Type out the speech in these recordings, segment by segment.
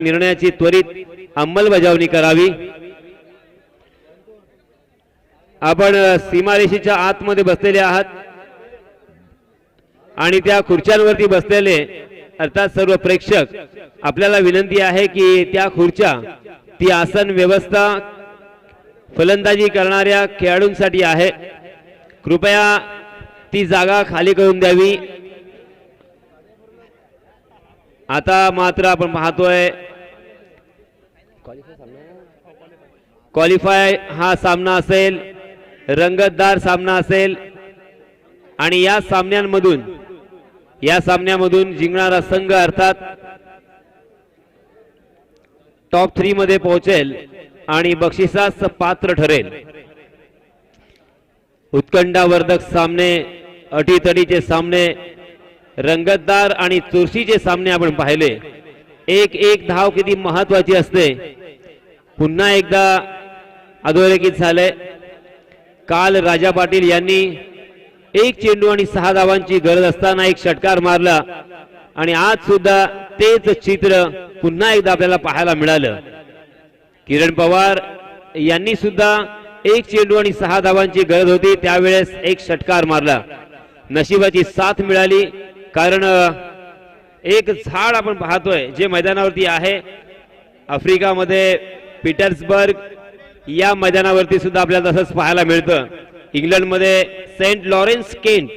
निर्णयाची त्वरित अंमलबजावणी करावी। आपण सीमारेषेच्या आतमध्ये बसलेले आहात आणि त्या खुर्च्यांवरती बसलेले अर्थात सर्व प्रेक्षक, आपल्याला विनंती आहे की त्या खुर्च्या, ती आसन व्यवस्था फलंदाजी करणाऱ्या खेळाडूंसाठी आहे, कृपया ती जागा खाली करून द्यावी। आता मात्र आपण पाहतोय क्वालिफाय हा सामना असेल, रंगतदार सामना असेल आणि या सामन्यामधून जिंकणारा संघ अर्थात टॉप 3 मध्ये पोहोचेल आणि बक्षिसास पात्र ठरेल। उत्कंठावर्धक सामने, अटीतटीचे सामने, रंगतदार आणि चुरशीचे सामने आपण पाहिले। एक एक धाव किती महत्वाची असते पुन्हा एकदा अधोरेखित झाले। काल राजा पाटील यांनी एक चेंडू आणि 6 धावांची गरज असताना एक षटकार मारला आणि आज सुद्धा तेच चित्र पुन्हा एकदा आपल्याला पाहायला मिळालं। किरण पवार यांनी सुद्धा एक चेंडू आणि 6 धावांची गरज होती, त्यावेळेस एक षटकार मारला। नशिबाची साथ मिळाली, कारण एक झाड आपण पाहतोय जे मैदानावरती आहे आफ्रिकामध्ये पीटर्सबर्ग या मैदानावरती सुद्धा आपल्याला तसंच पाहायला मिळतं। इंग्लंडमध्ये सेंट लॉरेन्स केंट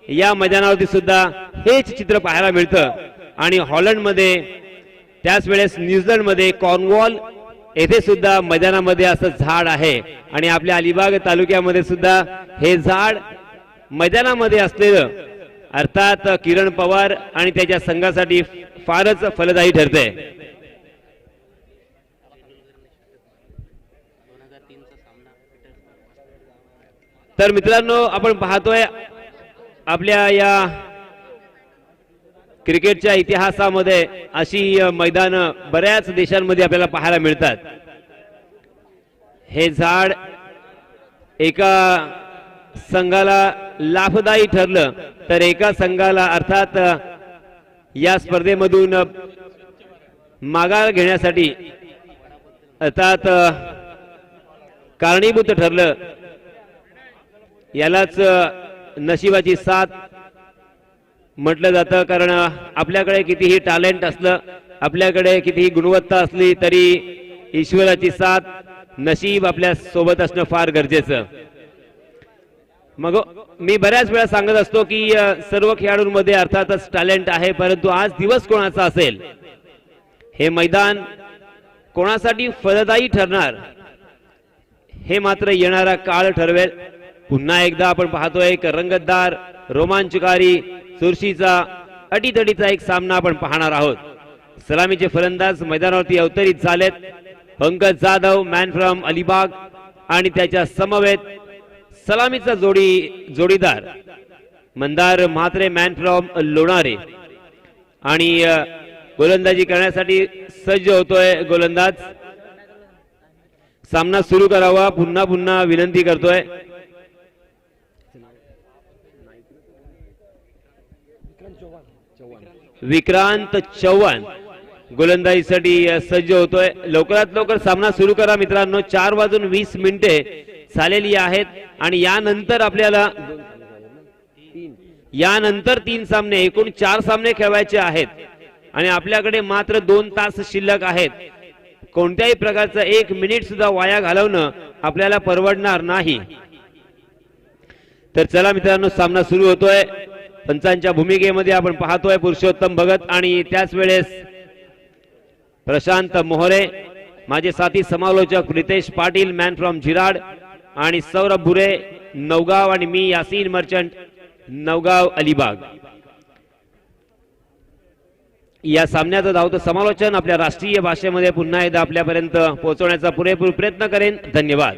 या मैदानावरती सुद्धा हेच चित्र पाहायला मिळतं आणि हॉलंडमध्ये, त्याच वेळेस न्यूझीलंडमध्ये कॉर्नवॉल येथे सुद्धा मैदानामध्ये असं झाड आहे आणि आपल्या अलिबाग तालुक्यामध्ये सुद्धा हे झाड मैदानामध्ये असलेलं अर्थात किरण पवार आणि त्याच्या संघासाठी फारच फलदायी ठरते। तर मित्रांनो, आपण पाहतोय आपल्या या क्रिकेटच्या इतिहासामध्ये अशी मैदान बऱ्याच देशांमध्ये आपल्याला पाहायला मिळतात। हे झाड एका संघाला लाभदायी ठरलं तर एका संघाला अर्थात या स्पर्धेमधून माघार घेण्यासाठी अर्थात कारणीभूत ठरलं। यालाच नशिबाची साथ म्हटलं जातं, कारण आपल्याकडे कितीही टॅलेंट असलं, आपल्याकडे कितीही गुणवत्ता असली तरी ईश्वराची साथ, नशीब आपल्या सोबत असणं फार गरजेचं। मग मी बऱ्याच वेळा सांगत असतो की सर्व खेळाडूंमध्ये अर्थातच टॅलेंट आहे, परंतु आज दिवस कोणाचा असेल, हे मैदान कोणासाठी फलदायी ठरणार हे मात्र येणारा काळ ठरवेल। पुन्हा एकदा आपण पाहतोय एक रंगतदार, रोमांचकारी, चुरशीचा, अटीतटीचा एक सामना आपण पाहणार आहोत। सलामीचे फलंदाज मैदानावरती अवतरित झालेत। पंकज जाधव मॅन फ्रॉम अलिबाग आणि त्याच्या समवेत सलामीचा जोडीदार मंदार म्हात्रे मॅन फ्रॉम लोणारे आणि गोलंदाजी करण्यासाठी सज्ज होतोय गोलंदाज। सामना सुरू करावा पुन्हा पुन्हा विनंती करतोय। विक्रांत चव्हाण गोलंदाजीसाठी सज्ज होतोय। लवकरात लवकर सामना सुरू करा मित्रांनो, 4:20 झालेली आहेत आणि यानंतर आपल्याला तीन सामने, एकूण 4 सामने खेळवायचे आहेत आणि आपल्याकडे मात्र 2 तास शिल्लक आहेत। कोणत्याही प्रकारचा 1 मिनिट सुद्धा वाया घालवणं आपल्याला परवडणार नाही। तर चला मित्रांनो, सामना सुरू होतोय। पंचांच्या भूमिकेमध्ये आपण पाहतोय पुरुषोत्तम भगत आणि त्याच वेळेस प्रशांत मोहरे, माझे साथी समालोचक रितेश पाटील मॅन फ्रॉम झिराड आणि सौरभ बुरे नवगाव आणि मी यासीन मर्चंट नवगाव अलिबाग। या सामन्याचं धावतं समालोचन आपल्या राष्ट्रीय भाषेमध्ये पुन्हा एकदा आपल्यापर्यंत पोहोचवण्याचा पुरेपूर प्रयत्न करेन। धन्यवाद।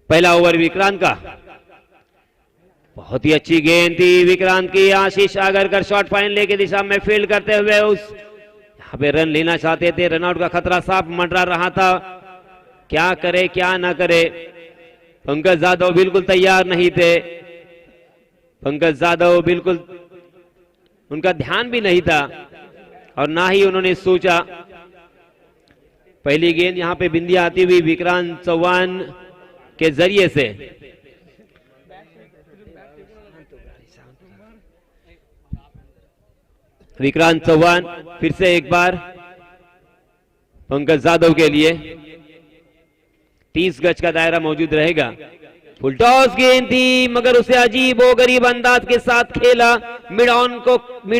पहला ओवर विक्रांत का, बहुत ही अच्छी गेंद थी विक्रांत की। आशीष आगरकर शॉट फाइनल की दिशा में फील्ड करते हुए यहाँ पे रन लेना चाहते थे, रनआउट का खतरा साफ मंडरा रहा था, क्या करे क्या ना करे। पंकज जाधव बिल्कुल तैयार नहीं थे, पंकज जाधव बिल्कुल उनका ध्यान भी नहीं था और ना ही उन्होंने सोचा। पहली गेंद यहां पे बिंदी आती हुई विक्रांत चौहान के जरिए से। विक्रांत चौहान फिर से एक बार पंकज यादव के लिए 30 गज का दायरा मौजूद रहेगा। फुल टॉस गेंद थी मगर उसे अजीब व गरीब अंदाज के साथ खेला। मिड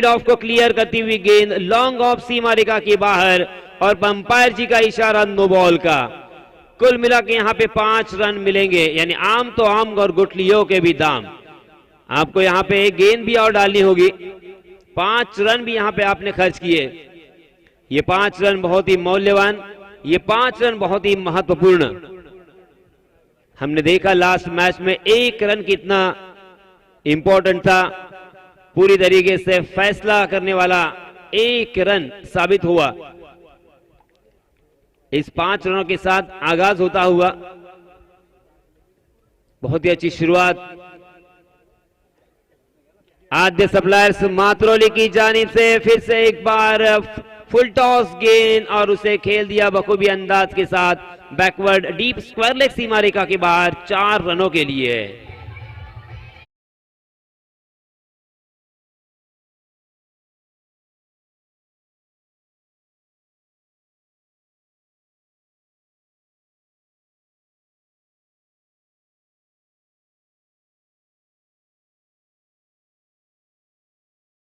ऑफ को क्लियर करती हुई गेंद लॉन्ग ऑफ सीमा रेखा के बाहर और अंपायर जी का इशारा नो बॉल का। कुल मिला के यहां पे 5 रन मिलेंगे, यानी आम तो आम और गुठलियों के भी दाम। आपको यहां पे एक गेंद भी और डालनी होगी। 5 रन भी यहां पे आपने खर्च किए। ये 5 रन बहुत ही मौल्यवान, ये 5 रन बहुत ही महत्वपूर्ण। हमने देखा लास्ट मैच में 1 रन कितना इंपॉर्टेंट था। पूरी तरीके से फैसला करने वाला 1 रन साबित हुआ। इस 5 रनों के साथ आगाज होता हुआ बहुत ही अच्छी शुरुआत आद्य सप्लायर्स मातरोली की जानिब से। फिर से एक बार फुल टॉस गेंद और उसे खेल दिया बखूबी अंदाज के साथ बैकवर्ड डीप स्क्वायर लेग सीमा रेखा के बाहर 4 रनों के लिए।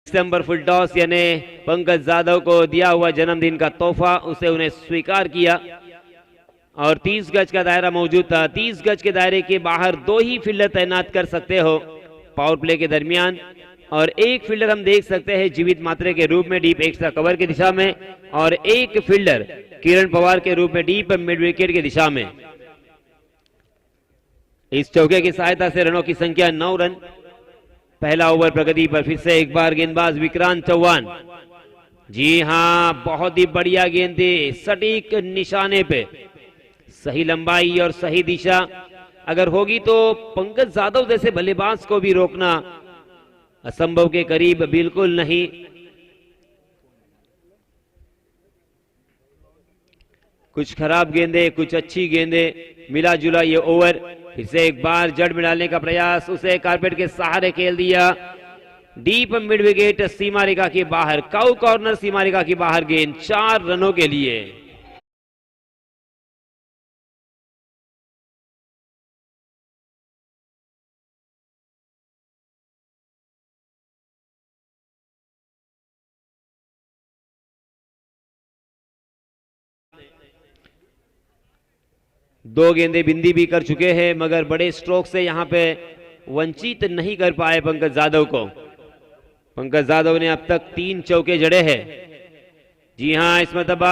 दिसंबर फुल टॉस यानी पंकज यादव को दिया हुआ जन्मदिन का तोहफा उसे उन्हें स्वीकार किया और 30 गज का दायरा मौजूद था। 30 गज के दायरे के बाहर 2 ही फील्डर तैनात कर सकते हो पावर प्ले के दरमियान, और एक फील्डर हम देख सकते हैं जीवित मात्रे के रूप में डीप एक्स्ट्रा कवर की दिशा में, और एक फील्डर किरण पवार के रूप में डीप मिड विकेट की दिशा में। इस चौके की सहायता से रनों की संख्या 9 रन। पहला ओवर प्रगति पर। फिर से एक बार गेंदबाज विक्रांत चौहान। जी हां, बहुत ही बढ़िया गेंद थी, सटीक निशाने पे, सही लंबाई और सही दिशा अगर होगी तो पंकज यादव जैसे बल्लेबाज को भी रोकना असंभव के करीब बिल्कुल नहीं। कुछ खराब गेंदे, कुछ अच्छी गेंदे, मिला जुला ये ओवर। फिर से एक बार जड़ में डालने का प्रयास, उसे कारपेट के सहारे खेल दिया। डीप मिड विकेट सीमा रेखा के बाहर, काउ कॉर्नर सीमा रेखा के बाहर गेंद 4 रनों के लिए। दो गेंदे बिंदी भी कर चुके हैं मगर बड़े स्ट्रोक से यहां पे वंचित नहीं कर पाए पंकज यादव को। पंकज यादव ने अब तक 3 चौके जड़े हैं। जी हां, इस मरतबा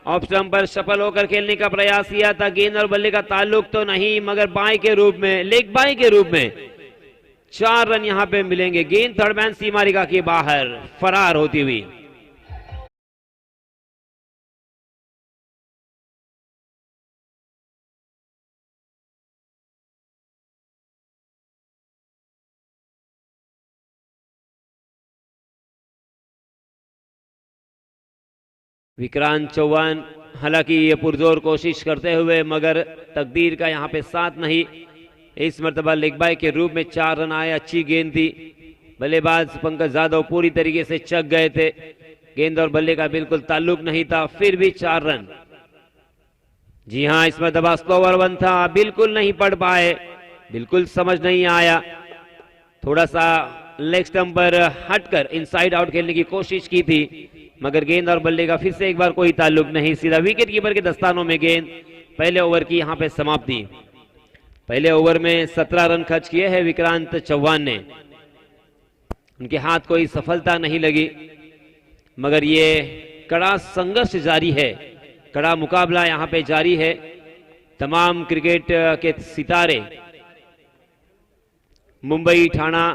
ऑफ स्टंप पर सफल होकर खेलने का प्रयास किया था। गेंद और बल्ले का ताल्लुक तो नहीं मगर बाई के रूप में, लेग बाई के रूप में 4 रन यहां पे मिलेंगे। गेंद थर्ड मैन सीमा रेखा के बाहर फरार होती हुई। विक्रांत चौहान हालांकि ये पुरजोर कोशिश करते हुए मगर तकदीर का यहां पे साथ नहीं। इस मरतबा लेग बाय के रूप में 4 रन आए। अच्छी गेंद थी, बल्लेबाज पंकज यादव पूरी तरीके से चक गए थे। गेंद और बल्ले का बिल्कुल ताल्लुक नहीं था, फिर भी 4 रन। जी हां, इस मरतबा स्लोवर वन था, बिल्कुल नहीं पढ़ पाए, बिल्कुल समझ नहीं आया। थोड़ा सा लेग स्टंप पर हटकर इनसाइड आउट खेलने की कोशिश की थी मगर गेंद और बल्ले का फिर से एक बार कोई ताल्लुक नहीं। सीधा विकेट कीपर के दस्तानों में गेंद। पहले ओवर की यहां पे समाप्ति। पहले ओवर में 17 रन खर्च किए हैं विक्रांत चौहान ने। उनके हाथ कोई सफलता नहीं लगी मगर ये कड़ा संघर्ष जारी है, कड़ा मुकाबला यहां पे जारी है। तमाम क्रिकेट के सितारे मुंबई, ठाणा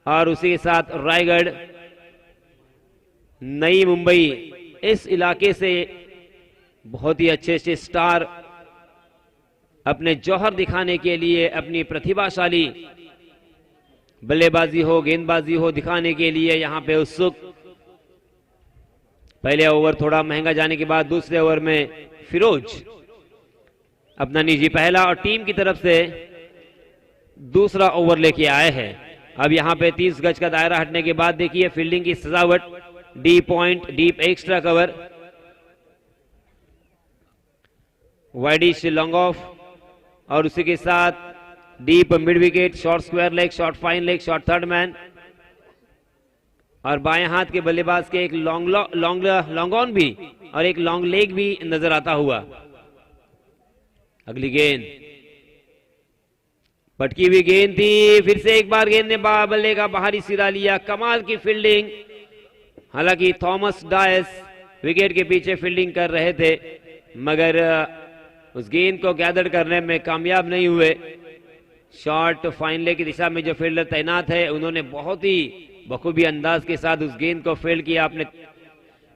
और उसी के साथ रायगढ़, नई मुंबई, इस इलाके से बहुत ही अच्छे अच्छे स्टार अपने जौहर दिखाने के लिए, अपनी प्रतिभाशाली बल्लेबाजी हो गेंदबाजी हो दिखाने के लिए यहां पे उत्सुक। पहले ओवर थोड़ा महंगा जाने के बाद दूसरे ओवर में फिरोज अपना निजी पहला और टीम की तरफ से दूसरा ओवर लेके आए हैं। अब यहां पे 30 गज का दायरा हटने के बाद देखिए फील्डिंग की सजावट, deep point, deep extra cover, widish long off और उसी के साथ deep mid wicket, short square leg, short fine leg, short third man और बाएं हाथ के बल्लेबाज के एक लॉन्ग ऑन भी और एक लॉन्ग लेग भी नजर आता हुआ। अगली गेंद पटकी हुई गेंद थी, फिर से एक बार गेंद ने बल्ले का बाहरी सिरा लिया। कमाल की फील्डिंग, हालांकि थॉमस डायस विकेट के पीछे फील्डिंग कर रहे थे मगर उस गेंद को गैदर करने में कामयाब नहीं हुए। शॉर्ट फाइन लेग की दिशा में जो फील्डर तैनात है उन्होंने बहुत ही बखूबी अंदाज के साथ उस गेंद को फील्ड किया, अपने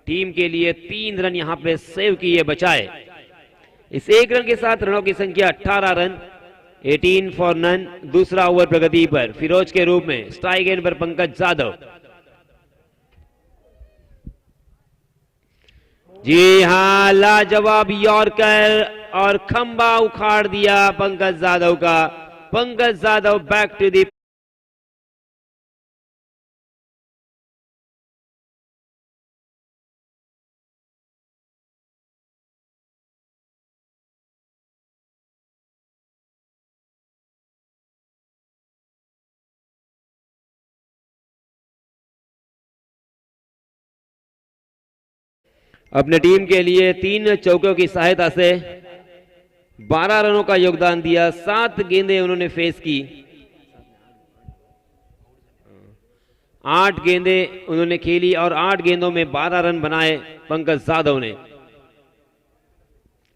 टीम के लिए 3 रन यहां पे सेव किए, बचाए। इस 1 रन के साथ रनों की संख्या 18 रन, 18 फॉर नन। दूसरा ओवर प्रगति पर फिरोज के रूप में, स्ट्राइक एंड पर पंकज जाधव। जी हां, लाजवाब यॉर्कर और खंबा उखाड़ दिया पंकज जाधव का। Pankaj Jadhav back to the अपने टीम के लिए 3 चौकों की सहायता से 12 रनों का योगदान दिया। 7 गेंदें उन्होंने फेस की, 8 गेंदें उन्होंने खेली और 8 गेंदों में 12 रन बनाए पंकज जाधव ने।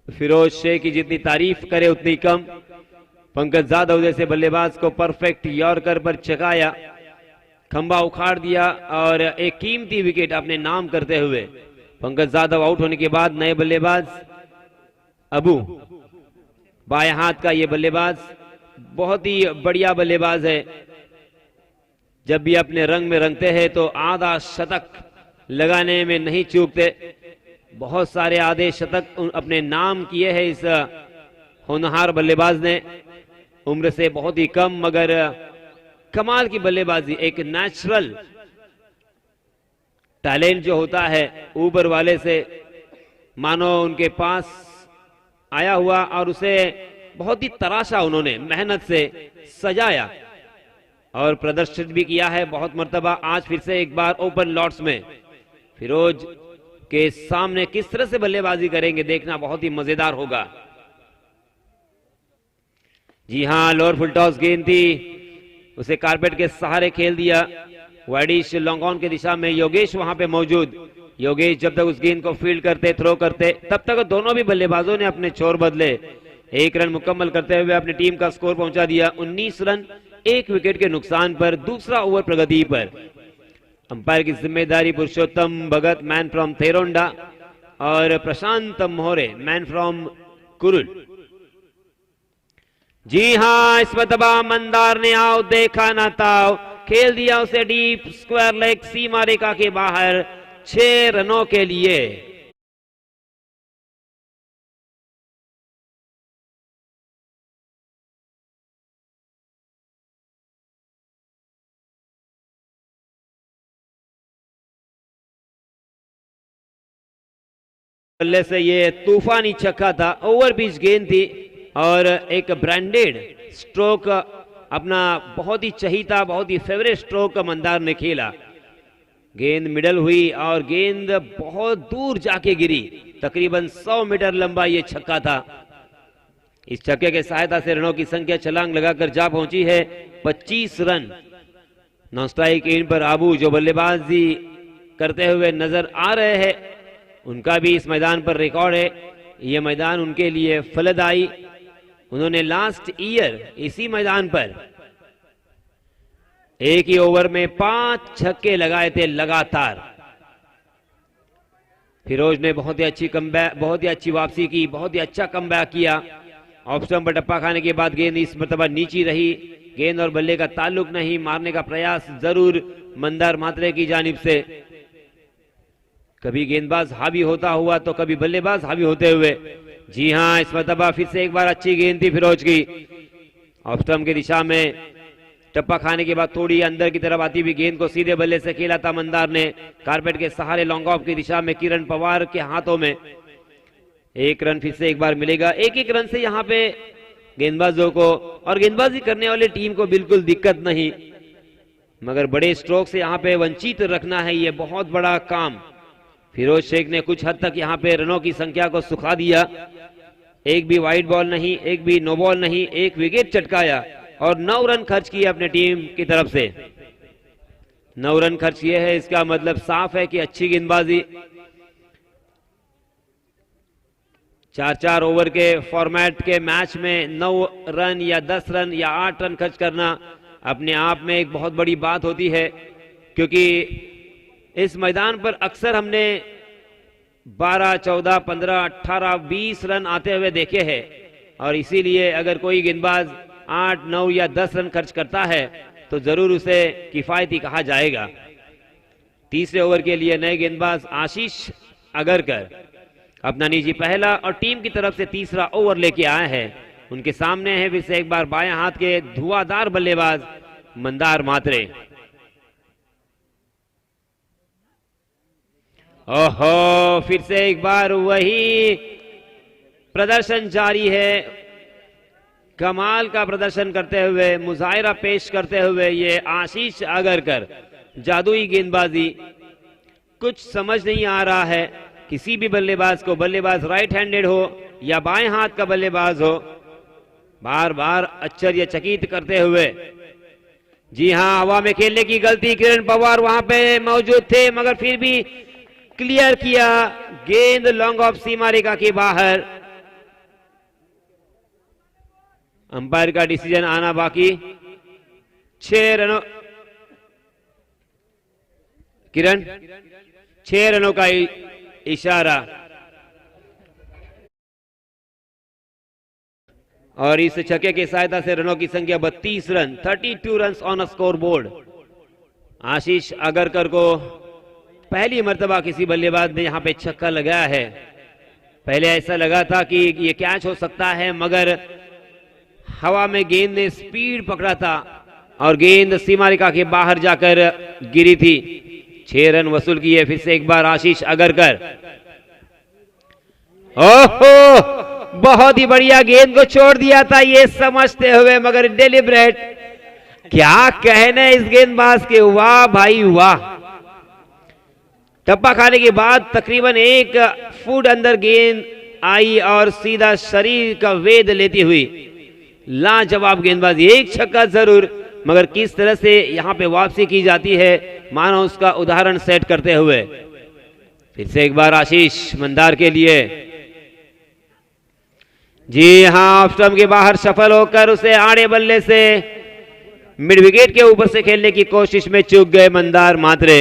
फिरोज शेख की जितनी तारीफ करे उतनी कम। पंकज जाधव जैसे बल्लेबाज को परफेक्ट यॉर्कर पर चकाया, खंबा उखाड़ दिया और एक कीमती विकेट अपने नाम करते हुए पंकज जाधव आउट होने के बाद नए बल्लेबाज अबू, बाएं हाथ का ये बल्लेबाज बहुत ही बढ़िया बल्लेबाज है। जब भी अपने रंग में रंगते हैं तो आधा शतक लगाने में नहीं चूकते। बहुत सारे आधे शतक अपने नाम किए हैं इस होनहार बल्लेबाज ने। उम्र से बहुत ही कम मगर कमाल की बल्लेबाजी, एक नेचुरल टैलेंट जो होता है ऊपर वाले से मानो उनके पास आया हुआ और उसे बहुत ही तराशा, उन्होंने मेहनत से सजाया और प्रदर्शित भी किया है बहुत मर्तबा। आज फिर से एक बार ओपन लॉट्स में फिरोज के सामने किस तरह से बल्लेबाजी करेंगे देखना बहुत ही मजेदार होगा। जी हां, लोअर फुल टॉस गेंद थी, उसे कारपेट के सहारे खेल दिया। वाइडिश लॉन्ग ऑन की दिशा में योगेश वहां पे मौजूद। योगेश जब तक उस गेंद को फील्ड करते, थ्रो करते, तब तक दोनों भी बल्लेबाजों ने अपने छोर बदले। 1 रन मुकम्मल करते हुए अपनी टीम का स्कोर पहुंचा दिया 19 रन 1 विकेट के नुकसान पर। दूसरा ओवर प्रगति पर। अंपायर की जिम्मेदारी पुरुषोत्तम भगत, मैन फ्रॉम थेरोंडा, और प्रशांत मोहरे, मैन फ्रॉम कुरुल। जी हां, इस मतबा मंदार ने आओ देखा ना ताओ, खेल दिया उसे डीप स्क्वायर लेग सीमा रेखा के बाहर 6 रनों के लिए। बल्ले से ये तूफानी छक्का था, ओवर पिच गेंद थी और एक ब्रांडेड स्ट्रोक, अपना बहुत ही चहीता, बहुत ही फेवरेट स्ट्रोक मंदार ने खेला। गेंद मिडल हुई और गेंद बहुत दूर जाके गिरी, तकरीबन 100 मीटर लंबा ये छक्का था। इस छक्के के सहायता से रनों की संख्या छलांग लगाकर जा पहुंची है 25 रन। नॉन स्ट्राइक इन पर आबू जो बल्लेबाजी करते हुए नजर आ रहे हैं, उनका भी इस मैदान पर रिकॉर्ड है। यह मैदान उनके लिए फलदायी, उन्होंने लास्ट ईयर इसी मैदान पर एक ही ओवर में 5 छक्के लगाए थे लगातार। फिरोज ने बहुत ही अच्छी कमबैक, बहुत ही अच्छी वापसी की, बहुत ही अच्छा कमबैक किया। ऑफ स्टंप पर टप्पा खाने के बाद गेंद इस मरतबा नीची रही गेंद और बल्ले का ताल्लुक नहीं, मारने का प्रयास जरूर मंदार मात्रे की जानिब से। कभी गेंदबाज हावी होता हुआ तो कभी बल्लेबाज हावी होते हुए। जी हां, इस मरतबा फिर से एक बार अच्छी गेंद थी फिरोज की, ऑफ स्टंप की दिशा में टप्पा खाने के बाद थोड़ी अंदर की तरफ आती हुई गेंद को सीधे बल्ले से खेला था मंदार ने, कारपेट के सहारे लॉन्ग ऑफ की दिशा में किरण पवार के हाथों में। एक रन फिर से एक बार मिलेगा। एक एक रन से यहाँ पे गेंदबाजों को और गेंदबाजी करने वाले टीम को बिल्कुल दिक्कत नहीं, मगर बड़े स्ट्रोक से यहाँ पे वंचित रखना है, ये बहुत बड़ा काम। फिरोज शेख ने कुछ हद तक यहाँ पे रनों की संख्या को सुखा दिया। एक भी वाइड बॉल नहीं, एक भी नो बॉल नहीं, एक विकेट चटकाया और 9 रन खर्च किए अपने टीम की तरफ से। 9 रन खर्च किए हैं, इसका मतलब साफ है कि अच्छी गेंदबाजी। 4-4 ओवर के फॉर्मेट के मैच में 9 रन या 10 रन या 8 रन खर्च करना अपने आप में एक बहुत बड़ी बात होती है, क्योंकि इस मैदान पर अक्सर हमने 12, 14, 15, 18, 20 रन आते हुए देखे हैं और इसीलिए अगर कोई गेंदबाज 8, 9 या 10 रन खर्च करता है तो जरूर उसे किफायती कहा जाएगा। तीसरे ओवर के लिए नए गेंदबाज आशीष अगरकर अपना निजी पहला और टीम की तरफ से तीसरा ओवर लेके आए हैं। उनके सामने है फिर से एक बार बाएं हाथ के धुआंधार बल्लेबाज मंदार मात्रे। ओहो, फिर से एक बार वही प्रदर्शन जारी है। कमाल का प्रदर्शन करते हुए, मुजाहिरा पेश करते हुए ये आशीष अगरकर, जादुई गेंदबाजी। कुछ समझ नहीं आ रहा है किसी भी बल्लेबाज को, बल्लेबाज राइट हैंडेड हो या बाएं हाथ का बल्लेबाज हो, बार बार आश्चर्यचकित करते हुए। जी हां, हवा में खेलने की गलती, किरण पवार वहां पे मौजूद थे मगर फिर भी क्लियर किया। गेंद लॉन्ग ऑफ सीमा रेखा के बाहर। अंपायर का डिसीजन आना बाकी। 6 रनों, किरण 6 रनों का इशारा और इस छक्के की सहायता से रनों की संख्या 32 run, 32 run on a score board. Ashish Agarkar को पहली मर्तबा किसी बल्लेबाज ने यहां पे छक्का लगाया है। पहले ऐसा लगा था कि ये कैच हो सकता है, मगर हवा में गेंद ने स्पीड पकड़ा था और गेंद सीमा रेखा के बाहर जाकर गिरी थी। 6 रन वसूल किए फिर से एक बार आशीष अगरकर। ओहो, बहुत ही बढ़िया गेंद को छोड़ दिया था ये समझते हुए, मगर डेलिब्रेट। क्या कहने इस गेंदबाज के, वाह भाई वाह। टप्पा खाने के बाद तकरीबन 1 फुट अंदर गेंद आई और सीधा शरीर का वेध लेती हुई लाजवाब गेंदबाजी। एक छक्का जरूर, मगर किस तरह से यहां पे वापसी की जाती है मानो उसका उदाहरण सेट करते हुए। फिर से एक बार आशीष मंदार के लिए। जी हां, ऑफ स्टंप के बाहर सफल होकर उसे आड़े बल्ले से मिड विकेट के ऊपर से खेलने की कोशिश में चूक गए मंदार मात्रे।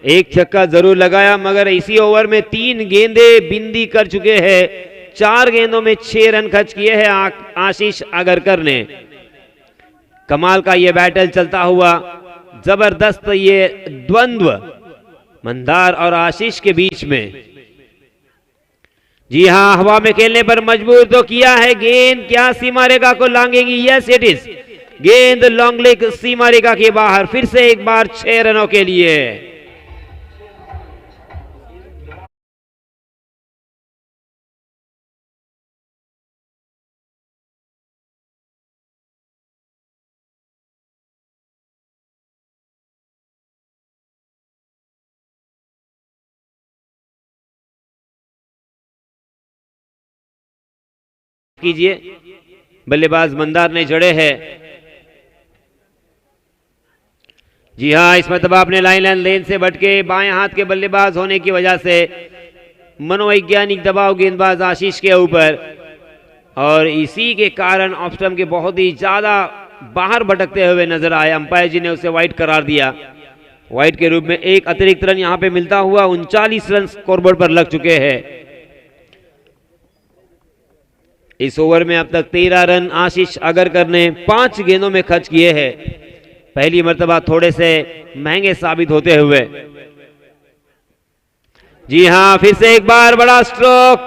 एक छक्का जरूर लगाया, मगर इसी ओवर में 3 गेंदें बिंदी कर चुके हैं। 4 गेंदों में 6 रन खर्च किए हैं आशीष अगरकर ने। कमाल का ये बैटल चलता हुआ, जबरदस्त ये द्वंद्व मंदार और आशीष के बीच में। जी हां, हवा में खेलने पर मजबूर तो किया है। गेंद क्या सीमा रेखा को लांघेगी? Yes it is. गेंद लॉन्ग लेग सीमा रेखा के बाहर। फिर से एक बार 6 रनों के लिए। कीजिए, बल्लेबाज मंदार ने जड़े हैं। जी हां, इस मरतबा अपने लाइन एंड लेन से भटके बाएं हाथ के बल्लेबाज होने की वजह से मनोवैज्ञानिक दबाव गेंदबाज आशीष के ऊपर, और इसी के कारण ऑफ स्टंप के बहुत ही ज्यादा बाहर भटकते हुए नजर आए। अंपायर जी ने उसे वाइड करार दिया। वाइड के रूप में एक अतिरिक्त रन यहां पे मिलता हुआ 39 रन स्कोरबोर्ड पर लग चुके हैं। इस ओवर में अब तक 13 रन आशीष आगरकर ने 5 गेंदों में खर्च किए हैं। पहली मर्तबा थोड़े से महंगे साबित होते हुए। जी हां, फिर से एक बार बड़ा स्ट्रोक,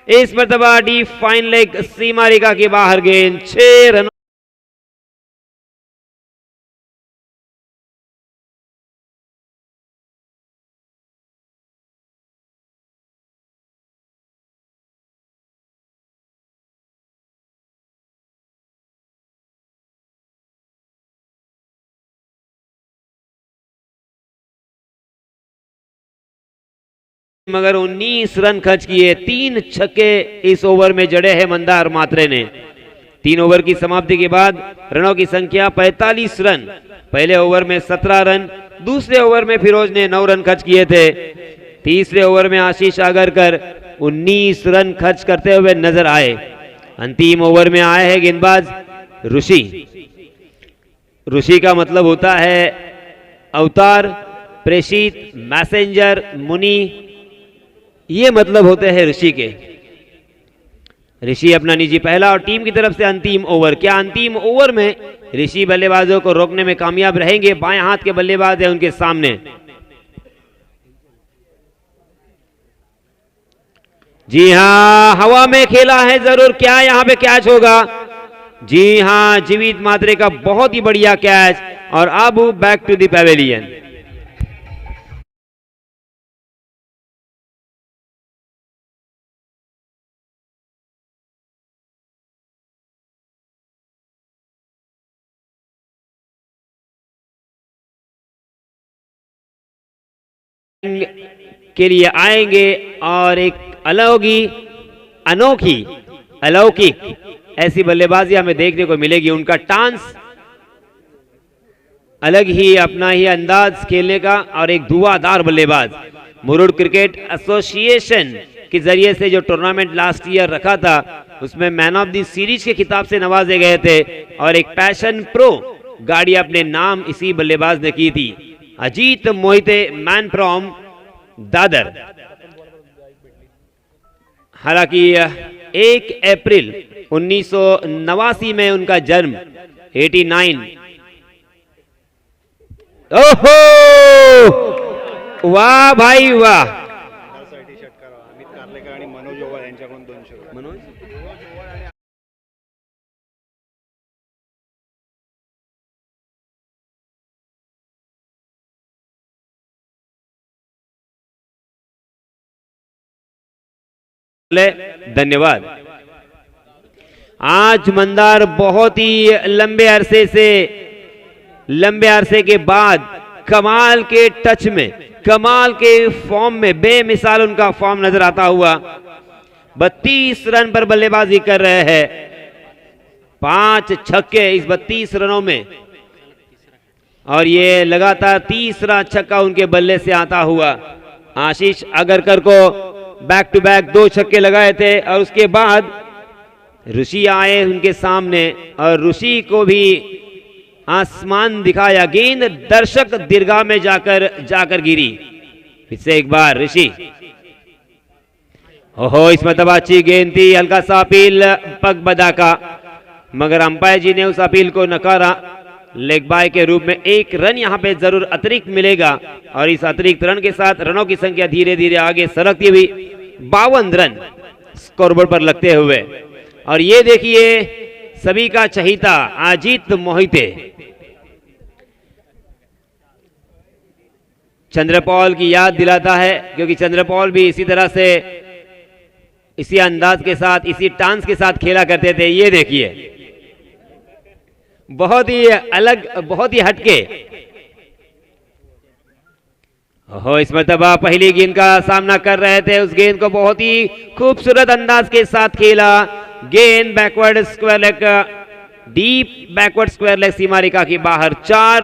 इस मर्तबा डीप फाइन लेग सीमा रेखा के बाहर गेंद, 6 रन। मगर 19 रन खर्च किए, 3 छक्के इस ओवर में जड़े हैं मंदार मात्रे ने। 3 ओवर की समाप्ति के बाद रनों की संख्या 45 रन। पहले ओवर में 17 रन, दूसरे ओवर में फिरोज ने 9 रन खर्च किए थे। तीसरे ओवर में आशीष आगरकर 19 रन खर्च करते हुए नजर आए। अंतिम ओवर में आए हैं गेंदबाज ऋषि। ऋषि का मतलब होता है अवतार, प्रेषित, मैसेंजर, मुनि, ये मतलब होते हैं ऋषि के। ऋषि अपना निजी पहला और टीम की तरफ से अंतिम ओवर। क्या अंतिम ओवर में ऋषि बल्लेबाजों को रोकने में कामयाब रहेंगे? बाएं हाथ के बल्लेबाज है उनके सामने। जी हां, हवा में खेला है जरूर, क्या यहां पे कैच होगा? जी हां, जीवित मात्रे का बहुत ही बढ़िया कैच। और अब बैक टू द पैवेलियन। के लिए आएंगे और एक अनोखी अलौकिक ऐसी बल्लेबाजी हमें देखने को मिलेगी। उनका टांस अलग ही, अपना ही अंदाज खेलने का, और एक धुआंधार बल्लेबाज। मुरुड क्रिकेट एसोसिएशन के जरिए से जो टूर्नामेंट लास्ट ईयर रखा था उसमें मैन ऑफ द सीरीज के खिताब से नवाजे गए थे और एक पैशन प्रो गाड़ी अपने नाम इसी बल्लेबाज ने की थी। Ajit Mohite, man from Dadar. हालांकि 1 अप्रैल 1989 में उनका जन्म, 89। ओहो, वाह भाई वाह। मनोज धन्यवाद। आज मंदार बहुत ही लंबे अरसे के बाद कमाल के टच में, कमाल के फॉर्म में, बेमिसाल उनका फॉर्म नजर आता हुआ 32 रन पर बल्लेबाजी कर रहे हैं। 5 छक्के इस 32 रनों में, और ये लगातार तीसरा छक्का उनके बल्ले से आता हुआ। आशीष आगरकर को बैक टू बैक 2 छक्के लगाए थे और उसके बाद ऋषि आए उनके सामने और ऋषि को भी आसमान दिखाया। गेंद दर्शक दीर्घा में जाकर गिरी। फिर से एक बार ऋषि। ओहो, इस मतलब अच्छी गेंद थी, हल्का सा अपील पग बदा का, मगर अंपायर जी ने उस अपील को नकारा। लेग बाय के रूप में 1 रन यहां पे जरूर अतिरिक्त मिलेगा और इस अतिरिक्त रन के साथ रनों की संख्या धीरे धीरे आगे सरकती हुई 52 रन स्कोरबोर्ड पर लगते हुए। और ये देखिए सभी का चहीता अजीत मोहिते, चंद्रपॉल की याद दिलाता है, क्योंकि चंद्रपॉल भी इसी तरह से, इसी अंदाज के साथ, इसी टांस के साथ खेला करते थे। ये देखिए बहुत ही अलग, बहुत ही हटके। ओहो, इस मर्तबा पहली गेंद का सामना कर रहे थे, उस गेंद को बहुत ही खूबसूरत अंदाज के साथ खेला। गेंद backward square leg, deep backward square leg सीमा रेखा के बाहर। 4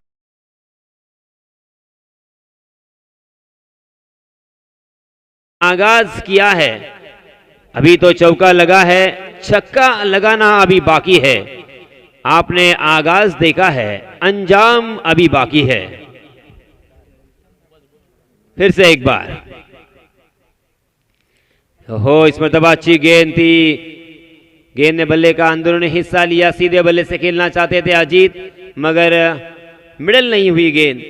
आगाज किया है, अभी तो चौका लगा है, छक्का लगाना अभी बाकी है। आपने आगाज देखा है, अंजाम अभी बाकी है। फिर से एक बार। हो, इस मर्तबा अच्छी गेंद थी, गेंद ने बल्ले का अंदरूनी हिस्सा लिया, सीधे बल्ले से खेलना चाहते थे अजीत, मगर मिडल नहीं हुई गेंद।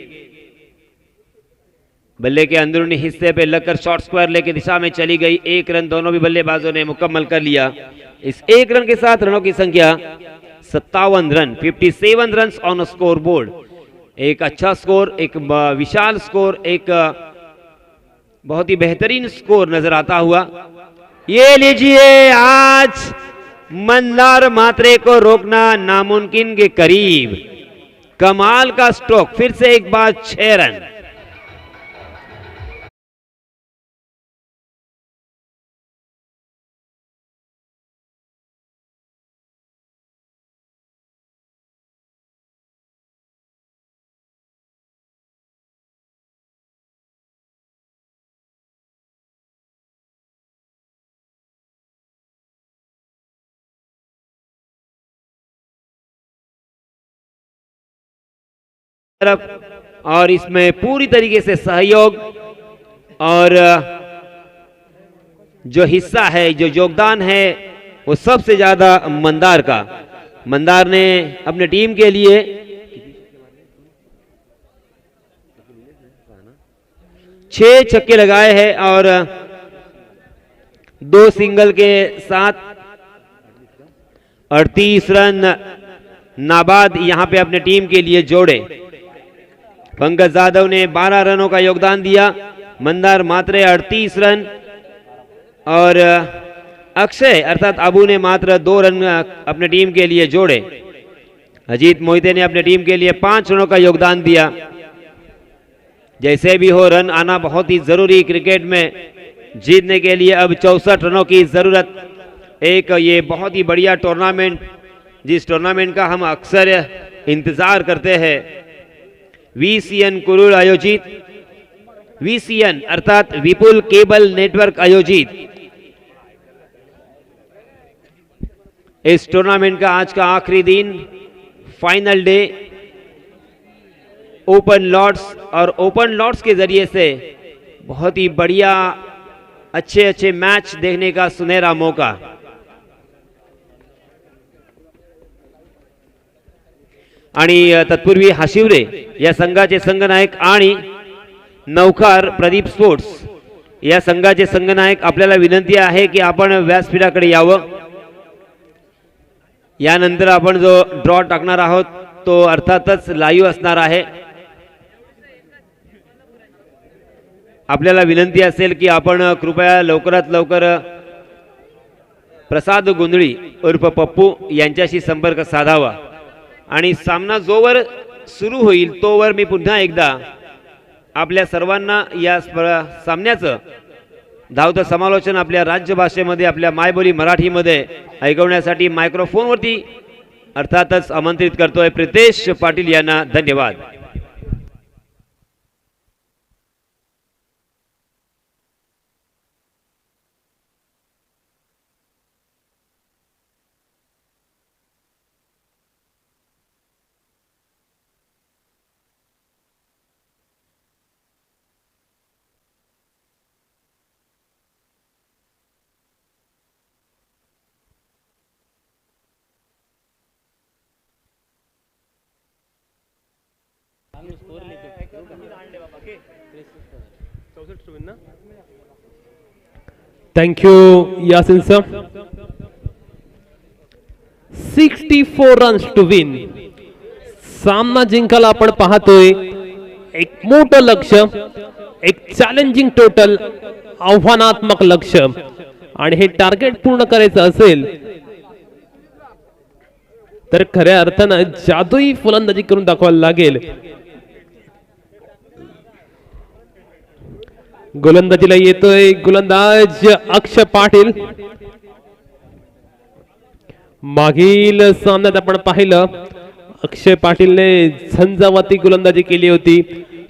बल्ले के अंदरूनी हिस्से पे लगकर शॉर्ट स्क्वायर लेके दिशा में चली गई। 1 रन दोनों भी बल्लेबाजों ने मुकम्मल कर लिया। इस 1 रन के साथ रनों की संख्या 57 run, 57 run on score board. एक अच्छा स्कोर, एक विशाल स्कोर, एक बहुत ही बेहतरीन स्कोर नजर आता हुआ। ये लीजिए, आज मंदार मात्रे को रोकना नामुमकिन के करीब। कमाल का स्ट्रोक, फिर से एक बार 6 रन। और इसमें पूरी तरीके से सहयोग और जो हिस्सा है, जो योगदान है, वो सबसे ज्यादा मंदार का। मंदार ने अपने टीम के लिए 6 छक्के लगाए हैं और 2 सिंगल के साथ 38 रन नाबाद यहां पे अपने टीम के लिए जोड़े। पंकज यादव ने 12 रनों का योगदान दिया, मंदार मात्रे 38 रन और अक्षय अर्थात अबू ने मात्र 2 रन अपने टीम के लिए जोड़े। अजीत मोहिते ने अपने टीम के लिए 5 रनों का योगदान दिया। जैसे भी हो, रन आना बहुत ही जरूरी क्रिकेट में। जीतने के लिए अब 64 रनों की जरूरत। एक ये बहुत ही बढ़िया टूर्नामेंट, जिस टूर्नामेंट का हम अक्सर इंतजार करते हैं, VCN कुरुल आयोजित, VCN अर्थात विपुल केबल नेटवर्क आयोजित इस टूर्नामेंट का आज का आखिरी दिन, फाइनल डे, ओपन लॉट्स, और ओपन लॉट्स के जरिए से बहुत ही बढ़िया अच्छे मैच देखने का सुनहरा मौका। आणि तत्पूर्वी हाशिवरे या संघाचे संघनायक आणि नौकार प्रदीप स्पोर्ट्स या संघाचे संघनायक, आपल्याला विनंती आहे की आपण व्यासपीठाकडे यावं। यानंतर आपण जो ड्रॉ टाकणार आहोत तो अर्थातच लाईव्ह असणार आहे। आपल्याला विनंती असेल की आपण कृपया लवकरात लवकर प्रसाद गुंदळी उर्फ पप्पू यांच्याशी संपर्क साधावा आणि सामना जोवर सुरू होईल तोवर मी पुन्हा एकदा आपल्या सर्वांना या सामन्याचं धावतं समालोचन आपल्या राज्य भाषेमध्ये, आपल्या मायबोली मराठीमध्ये ऐकवण्यासाठी मायक्रोफोनवरती अर्थातच आमंत्रित करतोय प्रितेश पाटील यांना। धन्यवाद। Thank you Yasin sir. 64 runs to win. सामना जिंकायला आपण पाहतोय एक मोठं लक्ष्य, एक चॅलेंजिंग टोटल, आव्हानात्मक लक्ष्य, आणि हे टार्गेट पूर्ण करायचं असेल तर खऱ्या अर्थानं जादुई फलंदाजी करून दाखवायला लागेल। गोलंदाजीला येतोय गोलंदाज अक्षय पाटील। मागील सामन्यात आपण पाहिलं अक्षय पाटीलने झंझावाती गोलंदाजी केली होती,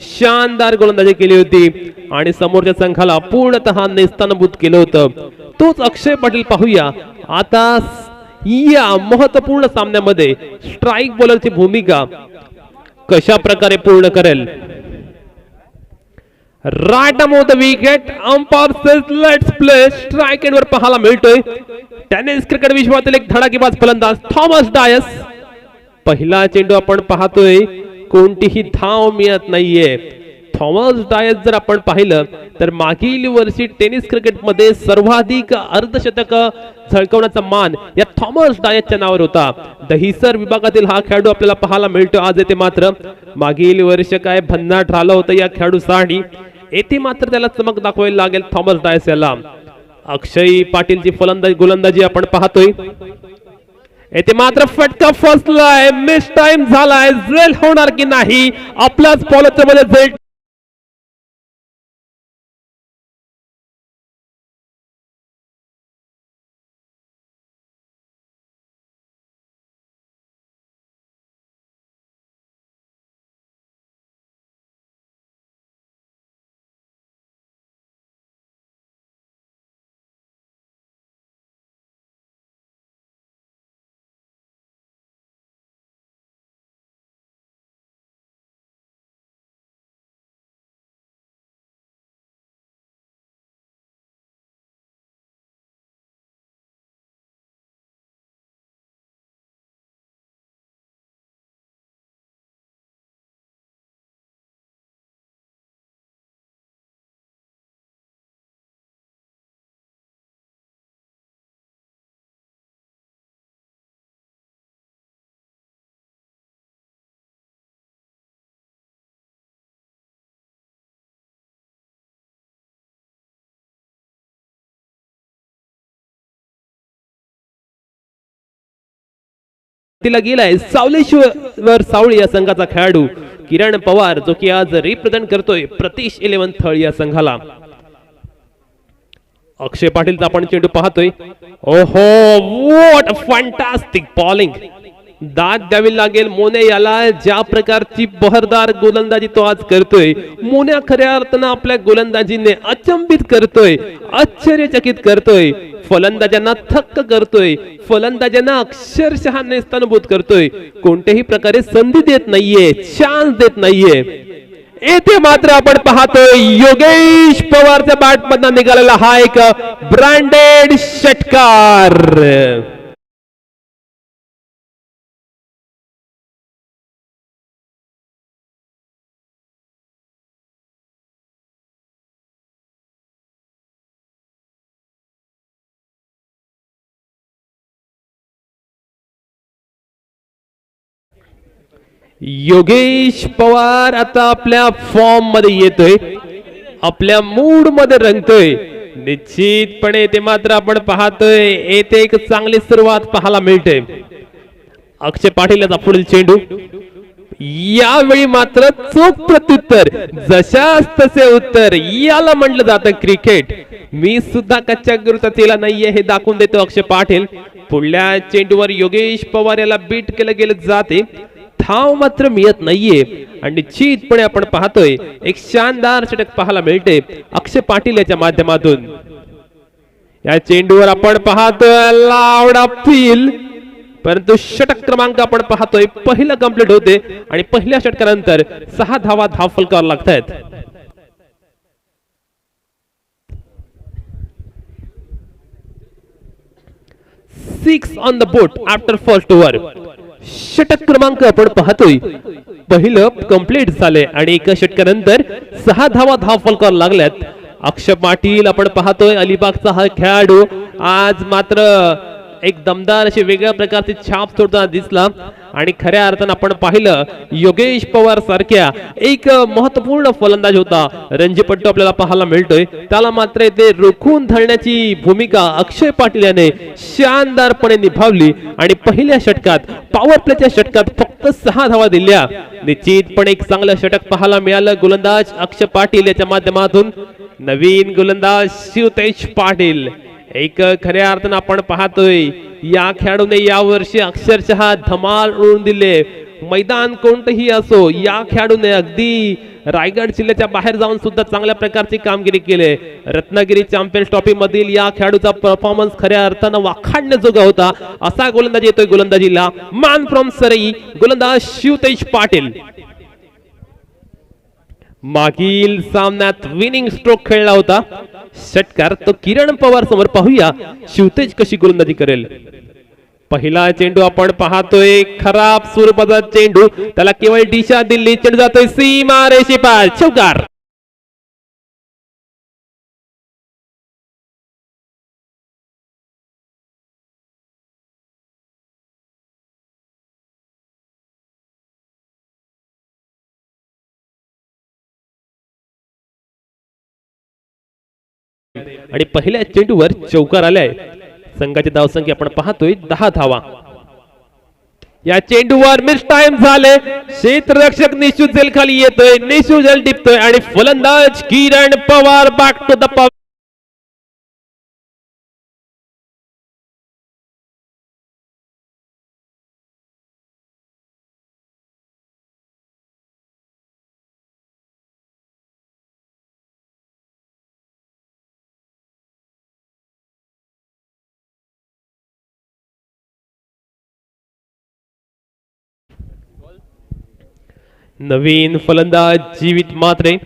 शानदार गोलंदाजी केली होती आणि समोरच्या संघाला पूर्णतः नेस्तानभूत केलं होतं। तोच अक्षय पाटील पाहूया आता या महत्त्वपूर्ण सामन्यामध्ये स्ट्राइक बॉलरची भूमिका कशा प्रकारे पूर्ण करेल। Right about the wicket, umpire says let's play. Strike end वर पाहायला मिळतोय टेनिस क्रिकेट विश्वातील एक धडाकेबाज फलंदाज थॉमस डायस. पहिला चेंडू आपण पाहतोय, कोणतीही धाव मिळत नाहीये. थॉमस डायस जर आपण पाहिलं तर मागील वर्षी टेनिस क्रिकेटमध्ये सर्वाधिक अर्धशतक झळकवण्याचा मान या थॉमस डायसच्या नावावर होता. दहिसर विभागातील हा खेळाडू आपल्याला पाहायला मिळतो आज येथे. मात्र मागील वर्ष काय भन्नाट राहिलं होतं या खेळाडूसाठी. येथे मात्र त्याला चमक दाखवायला लागेल थॉमस डायस याला. अक्षय पाटीलची गोलंदाजी आपण पाहतोय. येथे मात्र फटका फसलाय, मिस टाइम झालाय. झेल होणार की नाही आपल्याच बॉलरच्या मध्ये झेल. तिला गेलाय सावलेश्वर सावळी या संघाचा खेळाडू किरण पवार, जो की आज रिप्रेझेंट करतोय प्रतीश 11 थळ या संघाला. अक्षय पाटीलचा आपण चेंडू पाहतोय. ओहो, व्हॉट अ फॅन्टास्टिक बॉलिंग. दाद द्यावी लागेल मोने याला. ज्या प्रकारची बहरदार गोलंदाजी तो आज करतोय, मोन्या खऱ्या अर्थानं आपल्या गोलंदाजीने अचंबित करतोय, आश्चर्यचकित करतोय, फलंदाजांना थक्क करतोय, फलंदाजांना अक्षरशः नेस्तनभूत करतोय. कोणत्याही प्रकारे संधी देत नाहीये, चान्स देत नाहीये. येथे मात्र आपण पाहतोय योगेश पवारच्या बॅट मधून निघालेला हा एक ब्रँडेड षटकार. योगेश पवार आता आपल्या फॉर्म मध्ये येतोय, आपल्या मूड मध्ये रंगतोय. निश्चितपणे ते मात्र आपण पाहतोय येथे एक चांगली सुरुवात पाहायला मिळते. अक्षय पाटील याचा पुढील चेंडू. यावेळी मात्र चोख प्रत्युत्तर, जशास तसे उत्तर, याला म्हटलं जातं क्रिकेट. मी सुद्धा कच्च्या गुरुतातीला नाहीये हे दाखवून देतो अक्षय पाटील. पुढल्या चेंडूवर योगेश पवार याला बीट केलं गेलं जाते. धाव मात्र मिळत नाहीये आणि निश्चितपणे आपण पाहतोय एक शानदार षटक पाहायला मिळते अक्षय पाटील याच्या माध्यमातून. या चेंडूवर आपण पाहतोय लावडा फील, परंतु षटक क्रमांक आपण पाहतोय पहिला कंप्लीट होते आणि पहिल्या षटकानंतर 6 धावा धाव फलकावर लागतायत. Six on the boat after first over. षटक क्रमांक आपण पाहतोय पहिलं कंप्लीट झाले आणि एका षटकानंतर 6 धावा धाव फलकावर लागल्यात. अक्षय पाटील आपण पाहतोय अलिबागचा हा खेळाडू आज मात्र एक दमदार अशी वेगळ्या प्रकारची छाप सोडताना दिसला आणि खऱ्या अर्थानं आपण पाहिलं योगेश पवार सारख्या एक महत्वपूर्ण फलंदाज होता, रणजीपट्टू आपल्याला पाहायला मिळतोय, त्याला मात्र ते रोखून धरण्याची भूमिका अक्षय पाटील याने शानदारपणे निभावली आणि पहिल्या षटकात पॉवर प्लेच्या षटकात फक्त 6 धावा दिल्या. निश्चितपणे एक चांगलं षटक पाहायला मिळालं गोलंदाज अक्षय पाटील याच्या माध्यमातून. नवीन गोलंदाज शिवतेज पाटील एक खऱ्या अर्थानं आपण पाहतोय या खेळाडूने या वर्षी अक्षरशः धमाल उडवून दिले. मैदान कोणतंही असो, या खेळाडूने अगदी रायगड जिल्ह्याच्या बाहेर जाऊन सुद्धा चांगल्या प्रकारची कामगिरी केली. रत्नागिरी चॅम्पियन्स ट्रॉफी मधील या खेळाडूचा परफॉर्मन्स खऱ्या अर्थानं वाखाणण्याजोगा होता. असा गोलंदाजी येतोय गोलंदाजीला. मॅन फ्रॉम सरई गोलंदाज शिवतेज पाटील. मागील सामन्यात विनिंग स्ट्रोक खेळला होता, षटकार तो किरण पवार समोर पाहूया शिवतेज कशी गोलंदाजी करेल. पहिला चेंडू आपण पाहतोय खराब स्वरूपाचा चेंडू, त्याला केवळ दिशा दिली, चेंडू जातोय सीमा रेषेपार, चौकार. आणि पहिल्या चेंडूवर चौकार आलाय. संघाची धावसंख्या आपण पाहतोय 10 धावा. या चेंडूवर मिस टाइम झाले. क्षेत्ररक्षक निशू जेल खाली येतोय, निशू जेल टिपतोय आणि फलंदाज Kiran Pawar back to the power. नवीन फलंदाज जीवित मात्रे,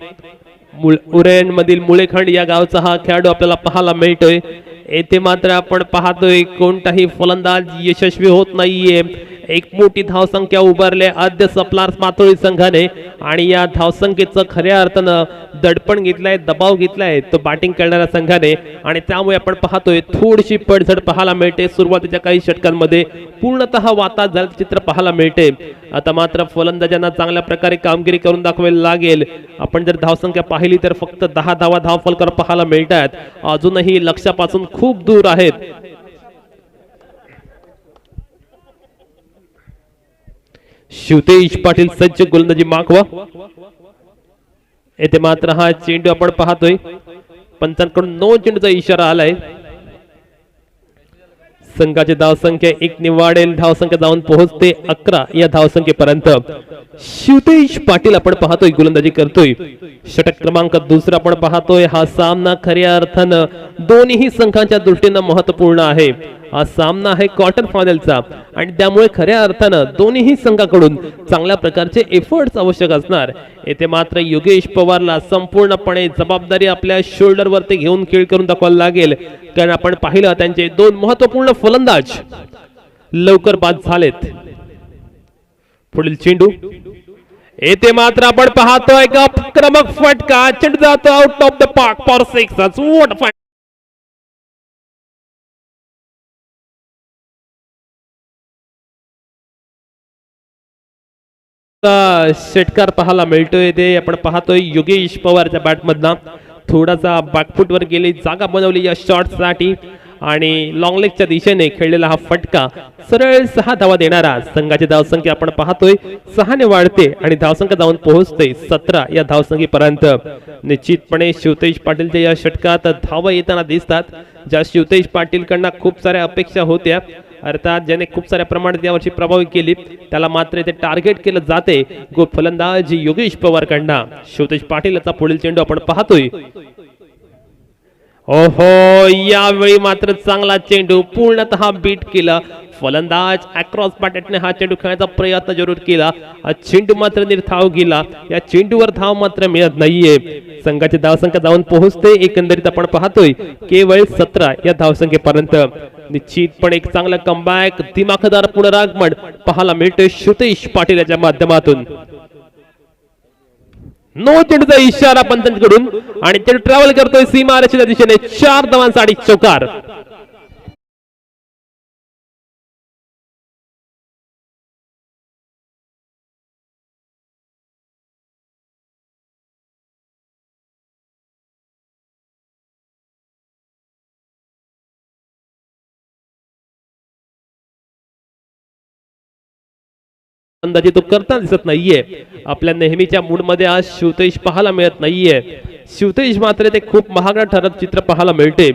उरण मधील मुळेखंड या गावचा हा खेळाडू आपल्याला पाहायला मिळतोय. येथे मात्र आपण पाहतोय कोणताही फलंदाज यशस्वी होत नाहीये. एक मोठी धावसंख्या उभारले आद्य सप्लार पातळी संघाने आणि या धावसंख्येचं खऱ्या अर्थानं दडपण घेतलाय, दबाव घेतलाय तो बॅटिंग करणाऱ्या संघाने आणि त्यामुळे आपण पाहतोय थोडीशी पडझड पाहायला मिळते. सुरुवातीच्या काही षटकांमध्ये पूर्णतः वातावरण झालं चित्र पाहायला मिळते. आता मात्र फलंदाजांना चांगल्या प्रकारे कामगिरी करून दाखवायला लागेल. आपण जर धावसंख्या पाहिली तर फक्त 10 धावा धावफलक पाहायला मिळतात, अजूनही लक्ष्यापासून खूप दूर आहेत. शिवतेज पाटील सज्ज गोलंदाजी मागवा. येथे मात्र हा चेंडू आपण पाहतोय पंचांकडून 9 चेंडूचा इशारा आलाय. संघाची धावसंख्या 1 ने वाढेल, धावसंख्या जाऊन पोहोचते 11 या धावसंख्येपर्यंत. शिवतेज पाटील आपण पाहतोय गोलंदाजी करतोय. षटक क्रमांक 2 आपण पाहतोय. हा सामना खऱ्या अर्थानं दोन्ही संघांच्या दृष्टीनं महत्वपूर्ण आहे. हा सामना आहे क्वार्टर फायनलचा आणि त्यामुळे खऱ्या अर्थानं दोन्ही संघाकडून चांगल्या प्रकारचे एफर्ट्स आवश्यक असणार. येथे मात्र योगेश पवारला संपूर्णपणे जबाबदारी आपल्या शोल्डरवरती घेऊन खेळ करून दाखवायला लागेल, कारण आपण पाहिलं त्यांचे 2 महत्वपूर्ण फलंदाज लवकर बाद झालेत. पुढील चेंडू येथे मात्र आपण पाहतोय का आक्रमक फटका, चेंडू जातो out of the park for 6. What षटकार पाहायला मिळतोय. ते आपण पाहतोय योगेश पवारच्या बॅट मधला थोडासा बॅकफुट वर गेली, जागा बनवली या शॉट साठी आणि लॉंग लेगच्या दिशेने खेळलेला हा फटका सरळ 6 धावा देणारा. संघाची धावसंख्या आपण पाहतोय 6 ने वाढते आणि धावसंख्या जाऊन पोहोचते 17 या धावसंख्येपर्यंत. निश्चितपणे शिवतेज पाटीलच्या या षटकात धावा येताना दिसतात, ज्या शिवतेज पाटील कडनं खूप साऱ्या अपेक्षा होत्या, अर्थात ज्याने खूप साऱ्या प्रमाणात यावर्षी प्रभावी केली त्याला मात्र ते टार्गेट केलं जाते फलंदाज योगेश पवार कडनं. शिवतेज पाटील याचा पुढील चेंडू आपण पाहतोय. ओहो, यावेळी मात्र चांगला चेंडू पूर्णतः बीट केला. फलंदाज अक्रॉस बॅटने हा चेंडू खेळण्याचा प्रयत्न जरूर केला. हा चेंडू मात्र निर्धाव गेला. या चेंडूवर धाव मात्र मिळत नाहीये. संघाची धावसंख्या जाऊन पोहोचते एकंदरीत आपण पाहतोय केवळ 17 या धावसंख्येपर्यंत. निश्चितपणे एक चांगला कमबॅक, दिमाखदार पुनरागमन पाहायला मिळतोय शिवतेज पाटील याच्या माध्यमातून. 9 चेंडूचा इशारा पंचांकडून आणि चेंडू ट्रॅव्हल करतोय सीमारेषेच्या दिशेने. 4 धावांसाठी चौकार. अंदाजे तो करता दिसत नाहीये. आपल्या नेहमीच्या मूड मध्ये आज शिवतेज पाहायला मिळत नाहीये. शिवतेज मात्र ते खूप महागडा ठरत चित्र पाहायला मिळते.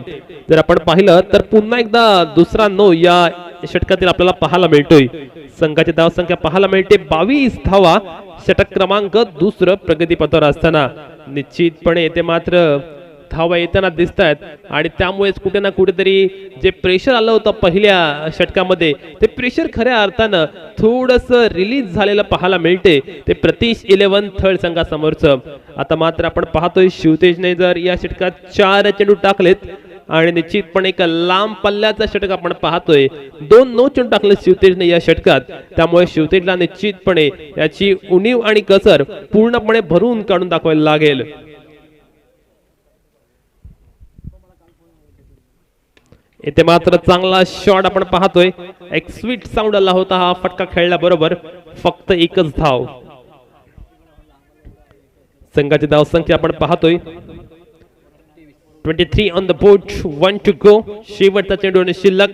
जर आपण पाहिलं तर पुन्हा एकदा दुसरा 9 या षटकातील आपल्याला पाहायला मिळतोय. संघाची धावसंख्या पाहायला मिळते 22 धावा. षटक क्रमांक 2 प्रगतीपथावर असताना निश्चितपणे येथे मात्र धावा येताना दिसत आहेत आणि त्यामुळेच कुठे ना कुठेतरी जे प्रेशर आलं होतं पहिल्या षटकामध्ये ते प्रेशर खऱ्या अर्थानं थोडंसं रिलीज झालेलं पाहायला मिळते ते प्रतीश 11 थर्ड संघासमोरचं. आता मात्र आपण पाहतोय शिवतेजने जर या षटकात 4 चेंडू टाकलेत आणि निश्चितपणे एक लांब पल्ल्याचा षटक आपण पाहतोय 2 नो चेंडू टाकले शिवतेजने या षटकात. त्यामुळे शिवतेजला निश्चितपणे याची उणीव आणि कसर पूर्णपणे भरून काढून दाखवायला लागेल. इथे मात्र चांगला शॉट आपण पाहतोय. एक स्वीट साऊंड आला होता हा फटका खेळल्या बरोबर. फक्त एकच धाव. संघाची धावसंख्या आपण पाहतोय 23 on the board, 1 to go. शेवटचा चेंडू आणि शिल्लक.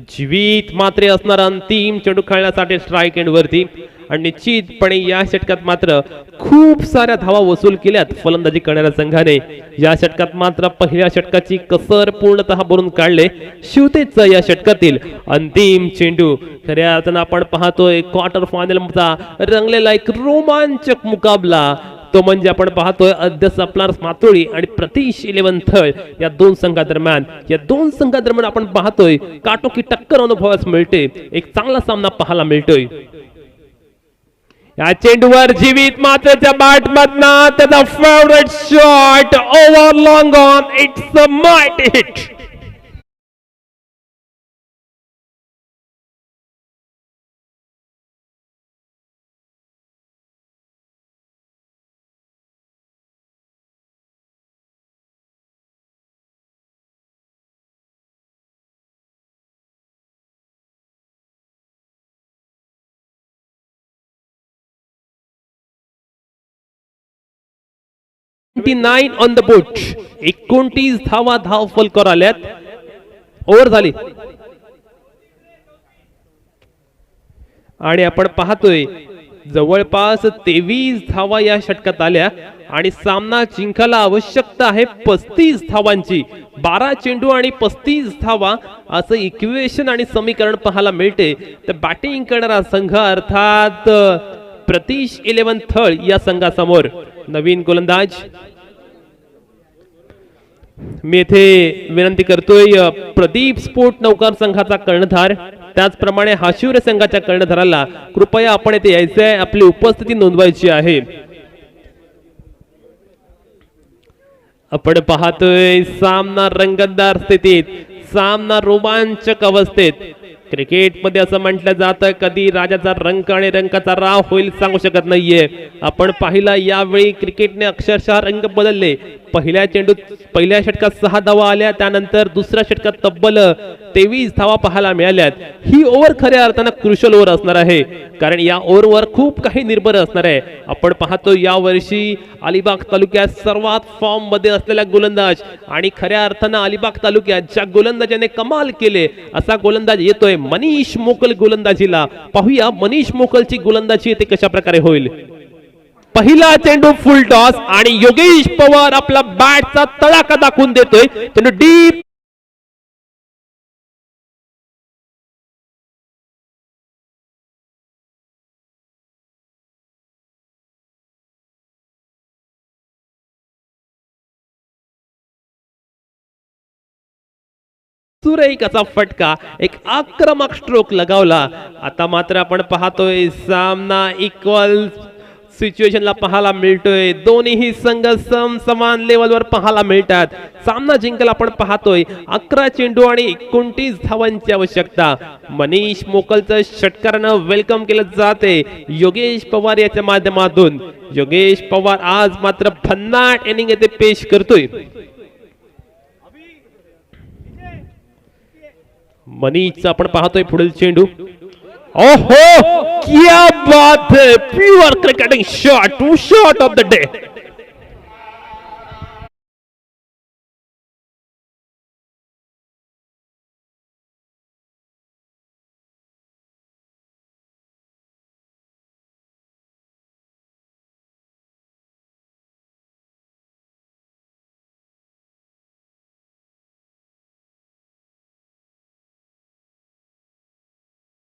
जीवित मात्रे असणारा अंतिम चेंडू खेळण्यासाठी स्ट्राईक एंड वरती आणि निश्चितपणे या षटकात मात्र खूप साऱ्या धावा वसूल केल्यात फलंदाजी करणाऱ्या संघाने. या षटकात मात्र पहिल्या षटकाची कसर पूर्णतः भरून काढले शिवतेजचा या षटकातील अंतिम चेंडू. खऱ्या अर्थानं आपण पाहतोय क्वार्टर फायनलचा रंगलेला एक रोमांचक मुकाबला. तो म्हणजे आपण पाहतोय अद्य सपनार मातोळी आणि प्रतीश 11 थर्ड या दोन संघादरम्यान आपण पाहतोय काटोकी टक्कर अनुभवास मिळते. एक चांगला सामना पाहायला मिळतोय. या चेंडूवर जीवित मात्रेच्या बॅट मधनं त्याचा favourite shot over long on. It's a mighty hit. On the boat. 29 धावा धाव फलकर आल्यात. ओव्हर झाली आणि आपण पाहतोय जवळपास 23 धावा या षटकात आल्या आणि सामना जिंकायला आवश्यकता आहे 35 धावांची. 12 चेंडू आणि 35 धावा असं इक्वेशन आणि समीकरण पाहायला मिळते. तर बॅटिंग करणारा संघ अर्थात प्रतीश 11 थर्ड या संघासमोर नवीन गोलंदाज. मी येथे विनंती करतोय प्रदीप स्पोर्ट नौकार संघाचा कर्णधार त्याचप्रमाणे हाशिवरे संघाच्या कर्णधाराला कृपया आपण येथे यायचंय, आपली उपस्थिती नोंदवायची आहे. आपण पाहतोय सामना रंगतदार स्थितीत, सामना रोमांचक अवस्थेत. क्रिकेटमध्ये असं म्हटलं जातं कधी राजाचा रंक आणि रंकाचा राव होईल सांगू शकत नाहीये. आपण पाहिला यावेळी क्रिकेटने अक्षरशः रंग बदलले. पहिल्या षटकात 6 धावा आल्या, त्यानंतर दुसऱ्या षटकात तब्बल 23 धावा पाहायला मिळाल्यात. ही ओव्हर खऱ्या अर्थानं क्रुशल ओव्हर असणार आहे, कारण या ओव्हरवर खूप काही निर्भर असणार आहे. आपण पाहतो यावर्षी अलिबाग तालुक्यात सर्वात फॉर्म मध्ये असलेला गोलंदाज आणि खऱ्या अर्थानं अलिबाग तालुक्यात ज्या गोलंदाजाने कमाल केले असा गोलंदाज येतोय मनीष मोकल गोलंदाजीला. पाहूया मनीष मोकलची गोलंदाजी येते कशा प्रकारे होईल. पहिला चेंडू फुल टॉस आणि योगेश पवार आपला बॅटचा तडाखा दाखवून देतोय. चेंडू डीप सुरेख असा फटका, एक आक्रमक स्ट्रोक लगावला. आता मात्र आपण पाहतोय सामना इक्वल सिच्युएशनला पाहायला मिळतोय. दोन्ही संघ समान लेवलवर पाहायला मिळतात. सामना जिंकायला आपण पाहतोय 11 चेंडू आणि 29 धावांची आवश्यकता. मनीष मोकलचं षटकारानं वेलकम केलं जाते योगेश पवार याच्या माध्यमातून. योगेश पवार आज मात्र भन्नाट इनिंग येथे पेश करतोय. मनीषचा आपण पाहतोय पुढील चेंडू. ओहो क्या बात है, pure cricketing shot of the day.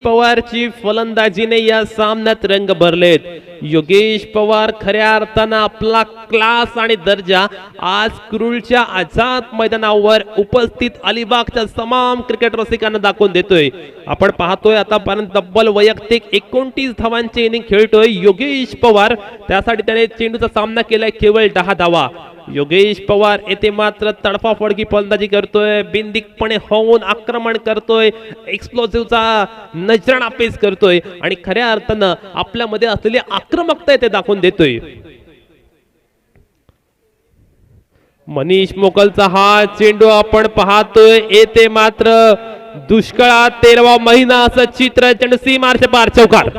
पवारची फलंदाजीने या सामन्यात रंग भरलेत. योगेश पवार खऱ्या अर्थानं आपला क्लास आणि दर्जा आज कुरुलच्या आझाद मैदानावर उपस्थित अलिबागच्या तमाम क्रिकेट रसिकांना दाखवून देतोय. आपण पाहतोय आतापर्यंत तब्बल वैयक्तिक 29 धावांचे इनिंग खेळतोय योगेश पवार. त्यासाठी त्याने चेंडूचा सामना केलाय केवळ 10 धावा. योगेश पवार येथे मात्र तडफाफडकी फलंदाजी करतोय, बिनदिकपणे होऊन आक्रमण करतोय, एक्सप्लोसिव्हचा नजराणा पेश करतोय आणि खऱ्या अर्थानं आपल्यामध्ये असलेली आक्रमकता ते दाखवून देतोय. मनीष मोकलचा हा चेंडू आपण पाहतोय, येथे मात्र दुष्काळात 13वा महिना असं चित्र. चेंडू सीमारच्या पार चौकार.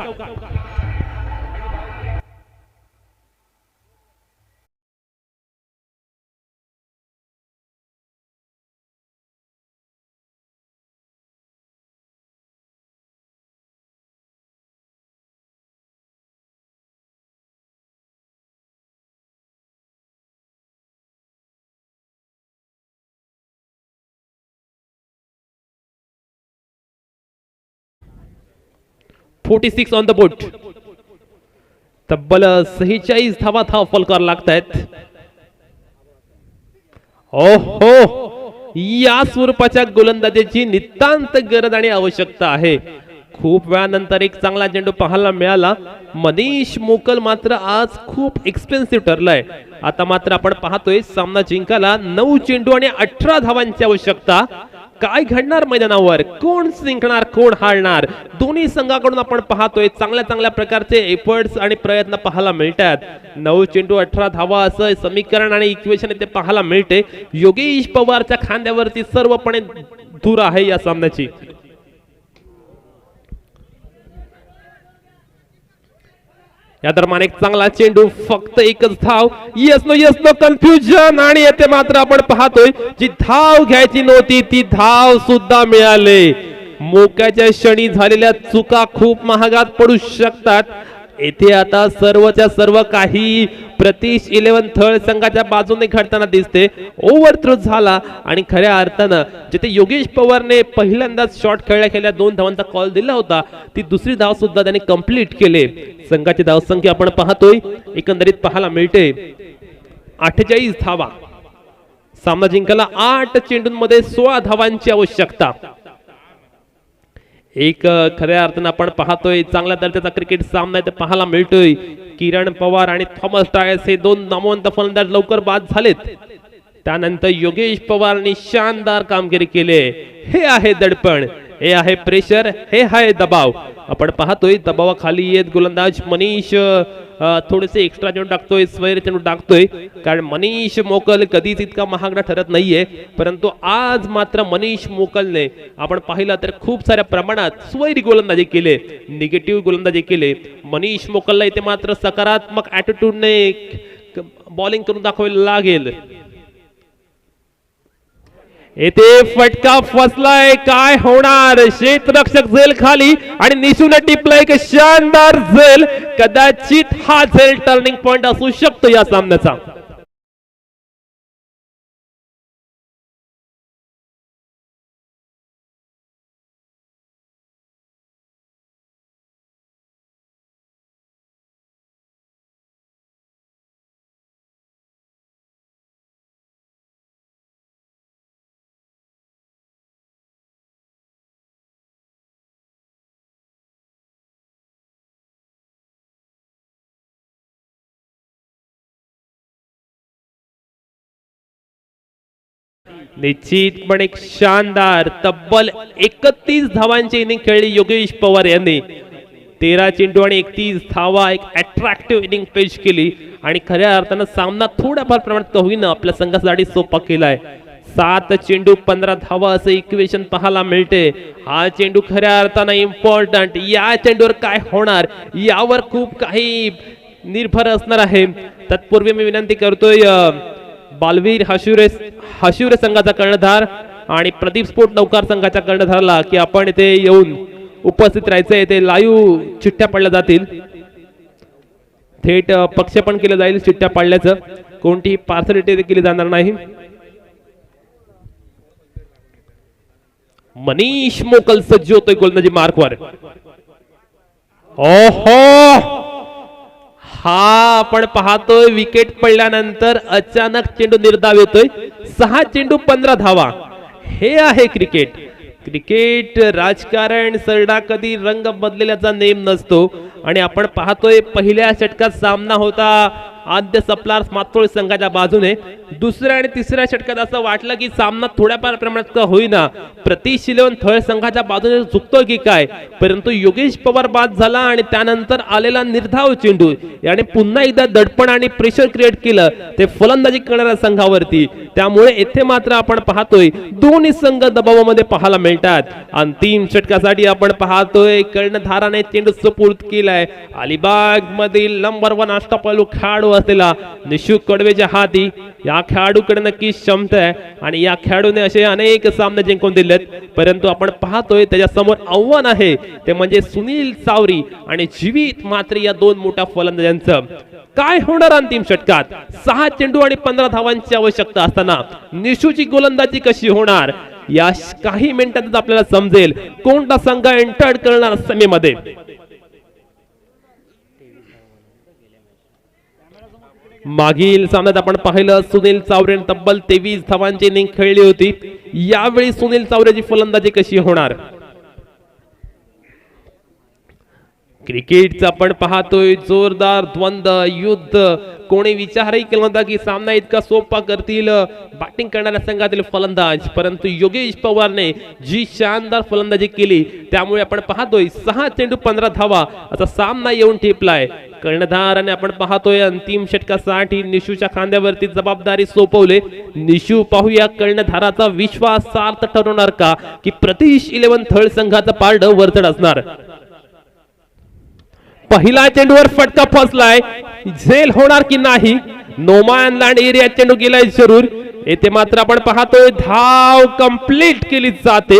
ऑन द बोट. तब्बल 46 धावा फलकार लागतायत. ओहो, या स्वरूपाच्या गोलंदाजीची नितांत गरज आणि आवश्यकता आहे. खूप वेळानंतर एक चांगला चेंडू पाहायला मिळाला. मनीष मोकल मात्र आज खूप एक्सपेन्सिव्ह ठरलाय. आता मात्र आपण पाहतोय सामना जिंकायला 9 चेंडू आणि 18 धावांची आवश्यकता. काय घडणार मैदानावर, कोण जिंकणार कोण हारणार, दोन्ही संघाकडून आपण पाहतोय चांगल्या चांगल्या प्रकारचे एफर्ट्स आणि प्रयत्न पाहायला मिळतात. 9 चेंडू 18 धावा असं समीकरण आणि इक्वेशन इथे पाहायला मिळते. योगेश पवारच्या खांद्यावरती सर्वपणे धूर आहे या सामन्याची. या दरम्यान एक चांगला चेंडू, फक्त एकच धाव. Yes no confusion. आणि येथे मात्र आपण पाहतोय जी धाव घ्यायची नव्हती ती धाव सुद्धा मिळाली. मोक्याच्या क्षणी झालेल्या चुका खूप महागात पडू शकतात. येथे आता सर्वच्या सर्व काही प्रतीश 11 थर्ड संघाच्या बाजूने घडताना दिसते. ओव्हरथ्रो झाला आणि खऱ्या अर्थानं जिथे योगेश पवारने पहिल्यांदाच शॉट खेळल्या 2 धावांचा कॉल दिला होता, ती दुसरी धाव सुद्धा त्याने कंप्लीट केले. संघाची धावसंख्या आपण पाहतोय एकंदरीत पाहायला मिळते 48 धावा. सामना जिंकायला 8 चेंडूंमध्ये 16 धावांची आवश्यकता. एक खऱ्या अर्थानं आपण पाहतोय चांगल्या दर्जाचा क्रिकेट सामना इथे पाहायला मिळतोय. किरण पवार आणि थॉमस टायस हे 2 नामवंत फलंदाज लवकर बाद झालेत. त्यानंतर योगेश पवारने शानदार कामगिरी केले. हे आहे दडपण, हे आहे प्रेशर, हे आहे दबाव. आपण पाहतोय दबावाखाली येत गोलंदाज मनीष थोडेसे एक्स्ट्रा चेंडू टाकतोय, स्वैर चेंडू टाकतोय. कारण मनीष मोकल कधीच इतका महागडा ठरत नाहीये, परंतु आज मात्र मनीष मोकलने आपण पाहिलं तर खूप साऱ्या प्रमाणात स्वैरी गोलंदाजी केले, निगेटिव्ह गोलंदाजी केले. मनीष मोकलला इथे मात्र सकारात्मक ऍटिट्यूडने बॉलिंग करून दाखवायला लागेल. येथे फटका फसलाय, काय होणार. क्षेत्ररक्षक झेल खाली आणि निशूने टिपलाय एक शानदार झेल. कदाचित हा झेल टर्निंग पॉइंट असू शकतो या सामन्याचा. निश्चितपणे एक शानदार तब्बल 31 धावांची इनिंग खेळली योगेश पवार यांनी. 13 चेंडू आणि 31 धावा, एक अट्रॅक्टिव्ह इनिंग पेश केली आणि खऱ्या अर्थानं सामना थोड्याफार प्रमाणात होईना आपल्या संघासाठी सोपा केलाय. 7 चेंडू 15 धावा असं इक्वेशन पाहायला मिळते. हा चेंडू खऱ्या अर्थानं इम्पॉर्टंट. या चेंडूवर काय होणार यावर खूप काही निर्भर असणार आहे. तत्पूर्वी मी विनंती करतोय बालवीर हाशिवरे संघाचा कर्णधार आणि प्रदीप स्पोर्ट नौकार संघाच्या कर्णधाराला की आपण इथे येऊन उपस्थित राहायचंय. इथे लाईव्ह चिठ्ठ्या पडल्या जातील, थेट प्रक्षेपण केलं जाईल. चिठ्ठ्या पाडल्याचं कोणतीही पार्सलिटी केली जाणार नाही. मनीष मोकल सज्ज होतोय गोलंदाजी मार्कवर. ओहो, हा आपण पाहतोय विकेट पडल्यानंतर अचानक चेंडू निर्धाव येतोय. 6 चेंडू 15 धावा. हे आहे क्रिकेट. क्रिकेट राजकारण सरडा कधी रंग बदलेल्याचा नेम नसतो आणि आपण पाहतोय पहिल्या षटकात सामना होता आद्य सप्लार मातोळी संघाच्या बाजूने. दुसऱ्या आणि तिसऱ्या षटकात असं वाटलं की सामना थोड्याफार प्रमाणात का होईना प्रतीश इलेव्हन थळ संघाच्या बाजूने झुकतोय की काय, परंतु योगेश पवार बाद झाला आणि त्यानंतर आलेला निर्धाव चेंडू याने पुन्हा एकदा दडपण आणि प्रेशर क्रिएट केलं ते फलंदाजी करणाऱ्या संघावरती. त्यामुळे येथे मात्र आपण पाहतोय दोन्ही संघ दबावामध्ये पाहायला मिळतात. अंतिम षटकासाठी आपण पाहतोय कर्णधाराने चेंडू सुपूर्द केलाय अलिबाग मधील नंबर 1 अष्टपैलू खेळाडू असलेला निशू कडवेच्या हाती. या खेळाडूकडे नक्की क्षमता आहे आणि या खेळाडूने असे अनेक सामने जिंकून दिलेत, परंतु आपण पाहतोय त्याच्या समोर आव्हान आहे ते म्हणजे सुनील चावरी आणि जीवित मात्र या दोन मोठ्या फलंदाजांचं. काय होणार अंतिम षटकात? 6 चेंडू आणि 15 धावांची आवश्यकता असताना निशूची गोलंदाजी कशी होणार या काही मिनिटातच आपल्याला समजेल कोणता संघ एंटर करणार सेमीमध्ये. मागील सामन्यात आपण पाहिलं सुनील चावरेने तब्बल 23 धावांची इनिंग खेळली होती. यावेळी सुनील चावरेची फलंदाजी कशी होणार? क्रिकेटचा आपण पाहतोय जोरदार द्वंद्व युद्ध. कोणी विचारही केला होता की सामना इतका सोपा करतील बॅटिंग करणाऱ्या संघातील फलंदाज, परंतु योगेश पवारने जी शानदार फलंदाजी केली त्यामुळे आपण पाहतोय 6 चेंडू 15 धावा असा सामना येऊन ठेपलाय. कर्णधाराने आपण पाहतोय अंतिम षटकासाठी निशूच्या खांद्यावरती जबाबदारी सोपवले. निशू पाहूया कर्णधाराचा विश्वास सार्थ ठरवणार का की प्रतीश इलेव्हन थळ संघाचा पारड वरचढ असणार. पहिला चेंडूवर फटका फसलाय, झेल होणार की नाही? नोमॅन लँड एरिया चेंडू गेलाय जरूर. येथे मात्र आपण पाहतोय धाव कंप्लीट केली जाते.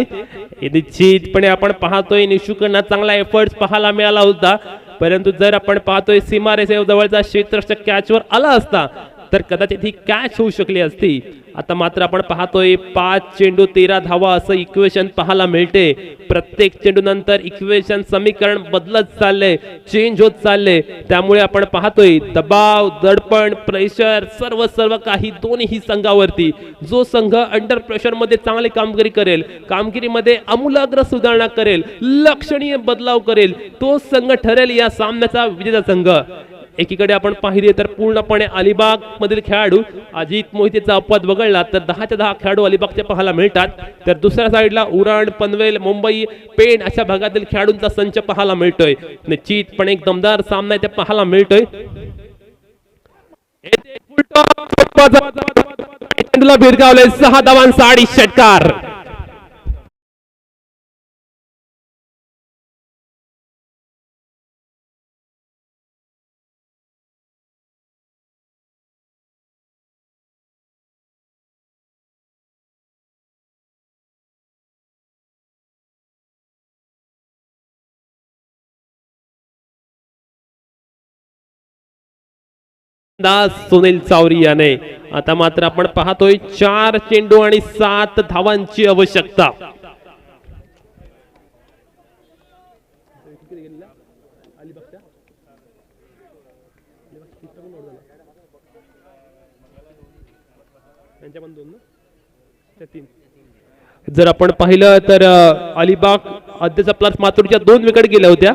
निश्चितपणे आपण पाहतोय निशूकडनं चांगला एफर्ट्स पाहायला मिळाला होता, परंतु जर आपण पाहतोय सीमारेषे जवळचा क्षेत्ररक्षक कॅचवर आला असता तर कदाचित ही कॅच होऊ शकली असती. आता मात्र आपण पाहतोय 5 चेंडू 13 धावा असं इक्वेशन पाहायला मिळते. प्रत्येक चेंडू नंतर इक्वेशन समीकरण बदलत चालले, चेंज होत चालले. त्यामुळे आपण पाहतोय दबाव, दडपण, प्रेशर सर्व काही दोन्ही संघावरती. जो संघ अंडर प्रेशर मध्ये चांगली कामगिरी करेल, कामगिरीमध्ये आमूलाग्र सुधारणा करेल, लक्षणीय बदलाव करेल, तो संघ ठरेल या सामन्याचा विजेता संघ. एकीकडे आपण पाहिले तर पूर्णपणे अलिबाग मधील खेळाडू अजित मोहितेचा अपवाद वगळला तर 10च्या 10 खेळाडू अलिबागचे पाहायला मिळतात. तर दुसऱ्या साईडला उरण, पनवेल, मुंबई, पेण अशा भागातील खेळाडूंचा संच पाहायला मिळतोय. निश्चितपणे एक दमदार सामना इथे पाहायला मिळतोय. भिरकावले 6 धावांचा 2.5 षटकार. सुनील चावरी याने. आता मात्र आपण पाहतोय 4 चेंडू आणि 7 धावांची आवश्यकता. जर आपण पाहिलं तर अलिबाग अध्यक्ष प्लस मातुरीच्या 2 विकेट गेल्या होत्या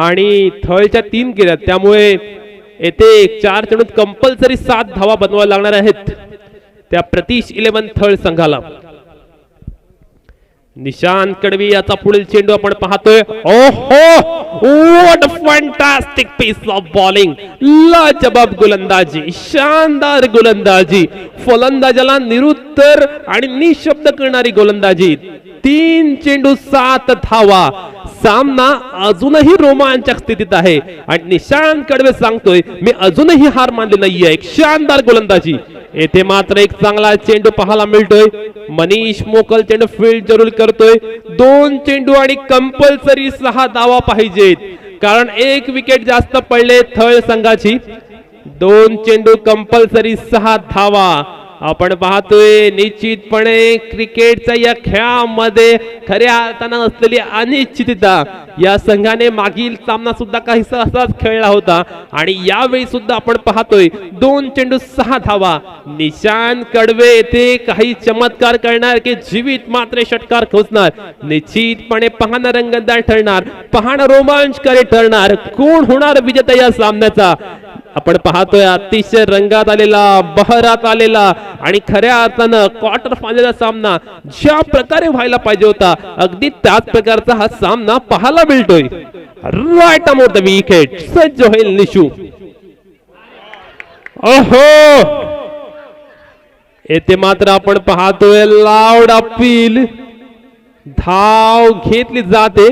आणि थळच्या 3 गेल्या. त्यामुळे येथे 4 चेंडूत कंपल्सरी 7 धावा बनवायला लागणार आहेत त्या प्रतीश इलेव्हन थळ संघाला. निशांत कडवी याचा पुढील चेंडू आपण पाहतोय. ओहो, what a fantastic piece of bowling. लाजवाब गोलंदाजी, शानदार गोलंदाजी, फलंदाजाला निरुत्तर आणि निशब्द करणारी गोलंदाजी. 3 चेंडू 7 धावा. सामना अजूनही रोमांचक स्थितीत आहे आणि निशांत कडवे सांगतोय मी अजूनही हार मानली नाहीये. एक शानदार गोलंदाजी. येथे मात्र एक चांगला चेंडू पाहायला मिळतोय. मनीष मोकल चेंडू फील्ड जरूर करतोय. 2 चेंडू आणि कंपल्सरी 6 धावा पाहिजेत कारण 1 विकेट जास्त पडले थळ संघाची. 2 चेंडू कंपल्सरी 6 धावा. आपण पाहतोय निश्चितपणे क्रिकेटच्या या खेळामध्ये खऱ्या अर्थानं असलेली अनिश्चितता या संघाने मागील सामना सुद्धा काहीसा असाच खेळला होता आणि यावेळी सुद्धा आपण पाहतोय 2 चेंडू 6 धावा. निशांत कडवे येथे काही चमत्कार करणार की जीवित मात्र षटकार खोचणार. निश्चितपणे पाहणं रंगतदार ठरणार, पाहणं रोमांचकारी ठरणार. कोण होणार विजेता या सामन्याचा आपण पाहतोय. अतिशय रंगात आलेला, बहरात आलेला आणि खऱ्या अर्थानं क्वार्टर फायनलचा सामना ज्या प्रकारे व्हायला पाहिजे होता अगदी त्याच प्रकारचा हा सामना पाहायला मिळतोय. राईट अमोर द विकेट सज्ज होईल निशू. ओहो, येथे मात्र आपण पाहतोय लाऊड अपील. धाव घेतली जाते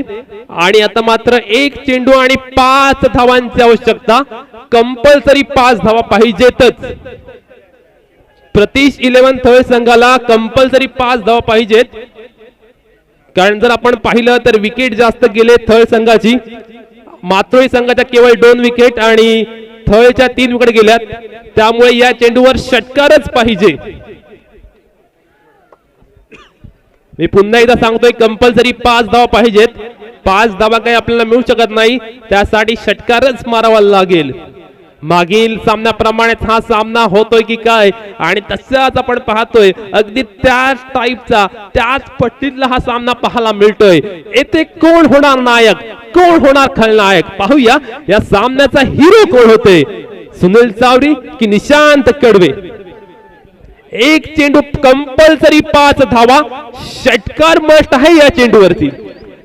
आणि आता मात्र 1 चेंडू आणि 5 धावांची आवश्यकता. कंपल्सरी 5 धावा पाहिजेतच. प्रतीश 11 थळ संघाला कंपल्सरी 5 धावा पाहिजेत. कारण जर आपण पाहिलं तर विकेट जास्त गेले थळ संघाची. मात्रोळी संघाच्या केवळ 2 विकेट आणि थळच्या 3 विकेट गेल्यात. त्यामुळे या चेंडूवर षटकारच पाहिजे. मी पुन्हा एकदा सांगतोय कंपल्सरी 5 धावा पाहिजेत. 5 धावा काही आपल्याला मिळू शकत नाही, त्यासाठी षटकारच मारावा लागेल. मागील सामन्याप्रमाणेच हा सामना होतोय की काय आणि तसाच आपण पाहतोय अगदी त्याच टाईपचा त्याच पट्टीतला हा सामना पाहायला मिळतोय. येथे कोण होणार नायक, कोण होणार खलनायक पाहूया. या सामन्याचा हिरो कोण होते, सुनील चावरी की निशांत कडवे. 1 चेंडू कंपल्सरी 5 धावा. षटकार मस्ट आहे या चेंडूवरती.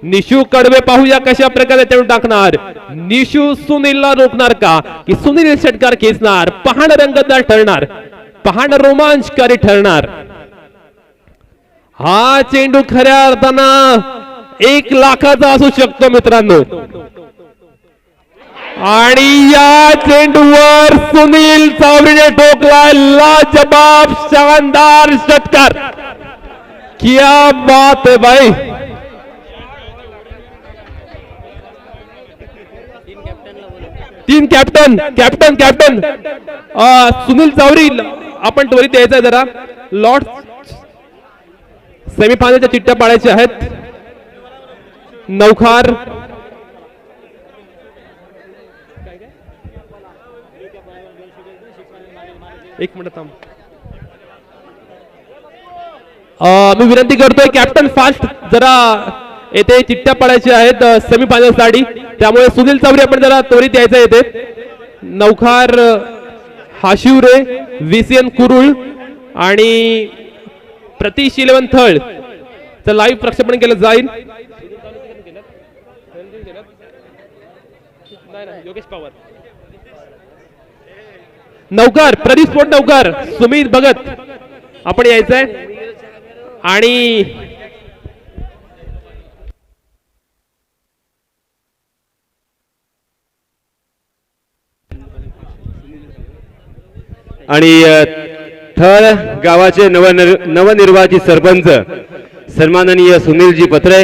निशू कडवे पाहूया कशा प्रकारे चेंडू टाकणार. निशू सुनीलला रोखणार का की सुनील षटकार खेचणार. पाहणं रंगतदार ठरणार, पाहणं रोमांचकारी ठरणार. हा चेंडू खऱ्या अर्थानं 1 लाखाचा असू शकतो मित्रांनो. आणि या चेंडूवर सुनील चावरीने ठोकलाय लाजवाब शानदार षटकार. क्या बात है भाई. तीन captain captain captain Sunil Chawri आपण त्वरित यायचं जरा. लॉर्ड सेमीफायनलच्या चिठ्ठ्या पाडायच्या आहेत. नौखार एक मिनिट थांब. मी विनंती करतोय कॅप्टन फास्ट जरा येथे चिठ्ठ्या पडायच्या आहेत सेमीफायनल साठी. त्यामुळे सुनील चावरी आपण जरा त्वरित यायचं येते. नौखार हाशिवरे, VCN कुरुळ आणि प्रतीश 11 थळ चं लाईव्ह प्रक्षेपण केलं जाईल. योगेश पवार, नौकार प्रदीप स्पोर्ट नौकार, सुमित भगत आपण यायचंय. आणि थळ गावाचे नवनिर्वाचित सरपंच सन्माननीय सुनीलजी पत्रे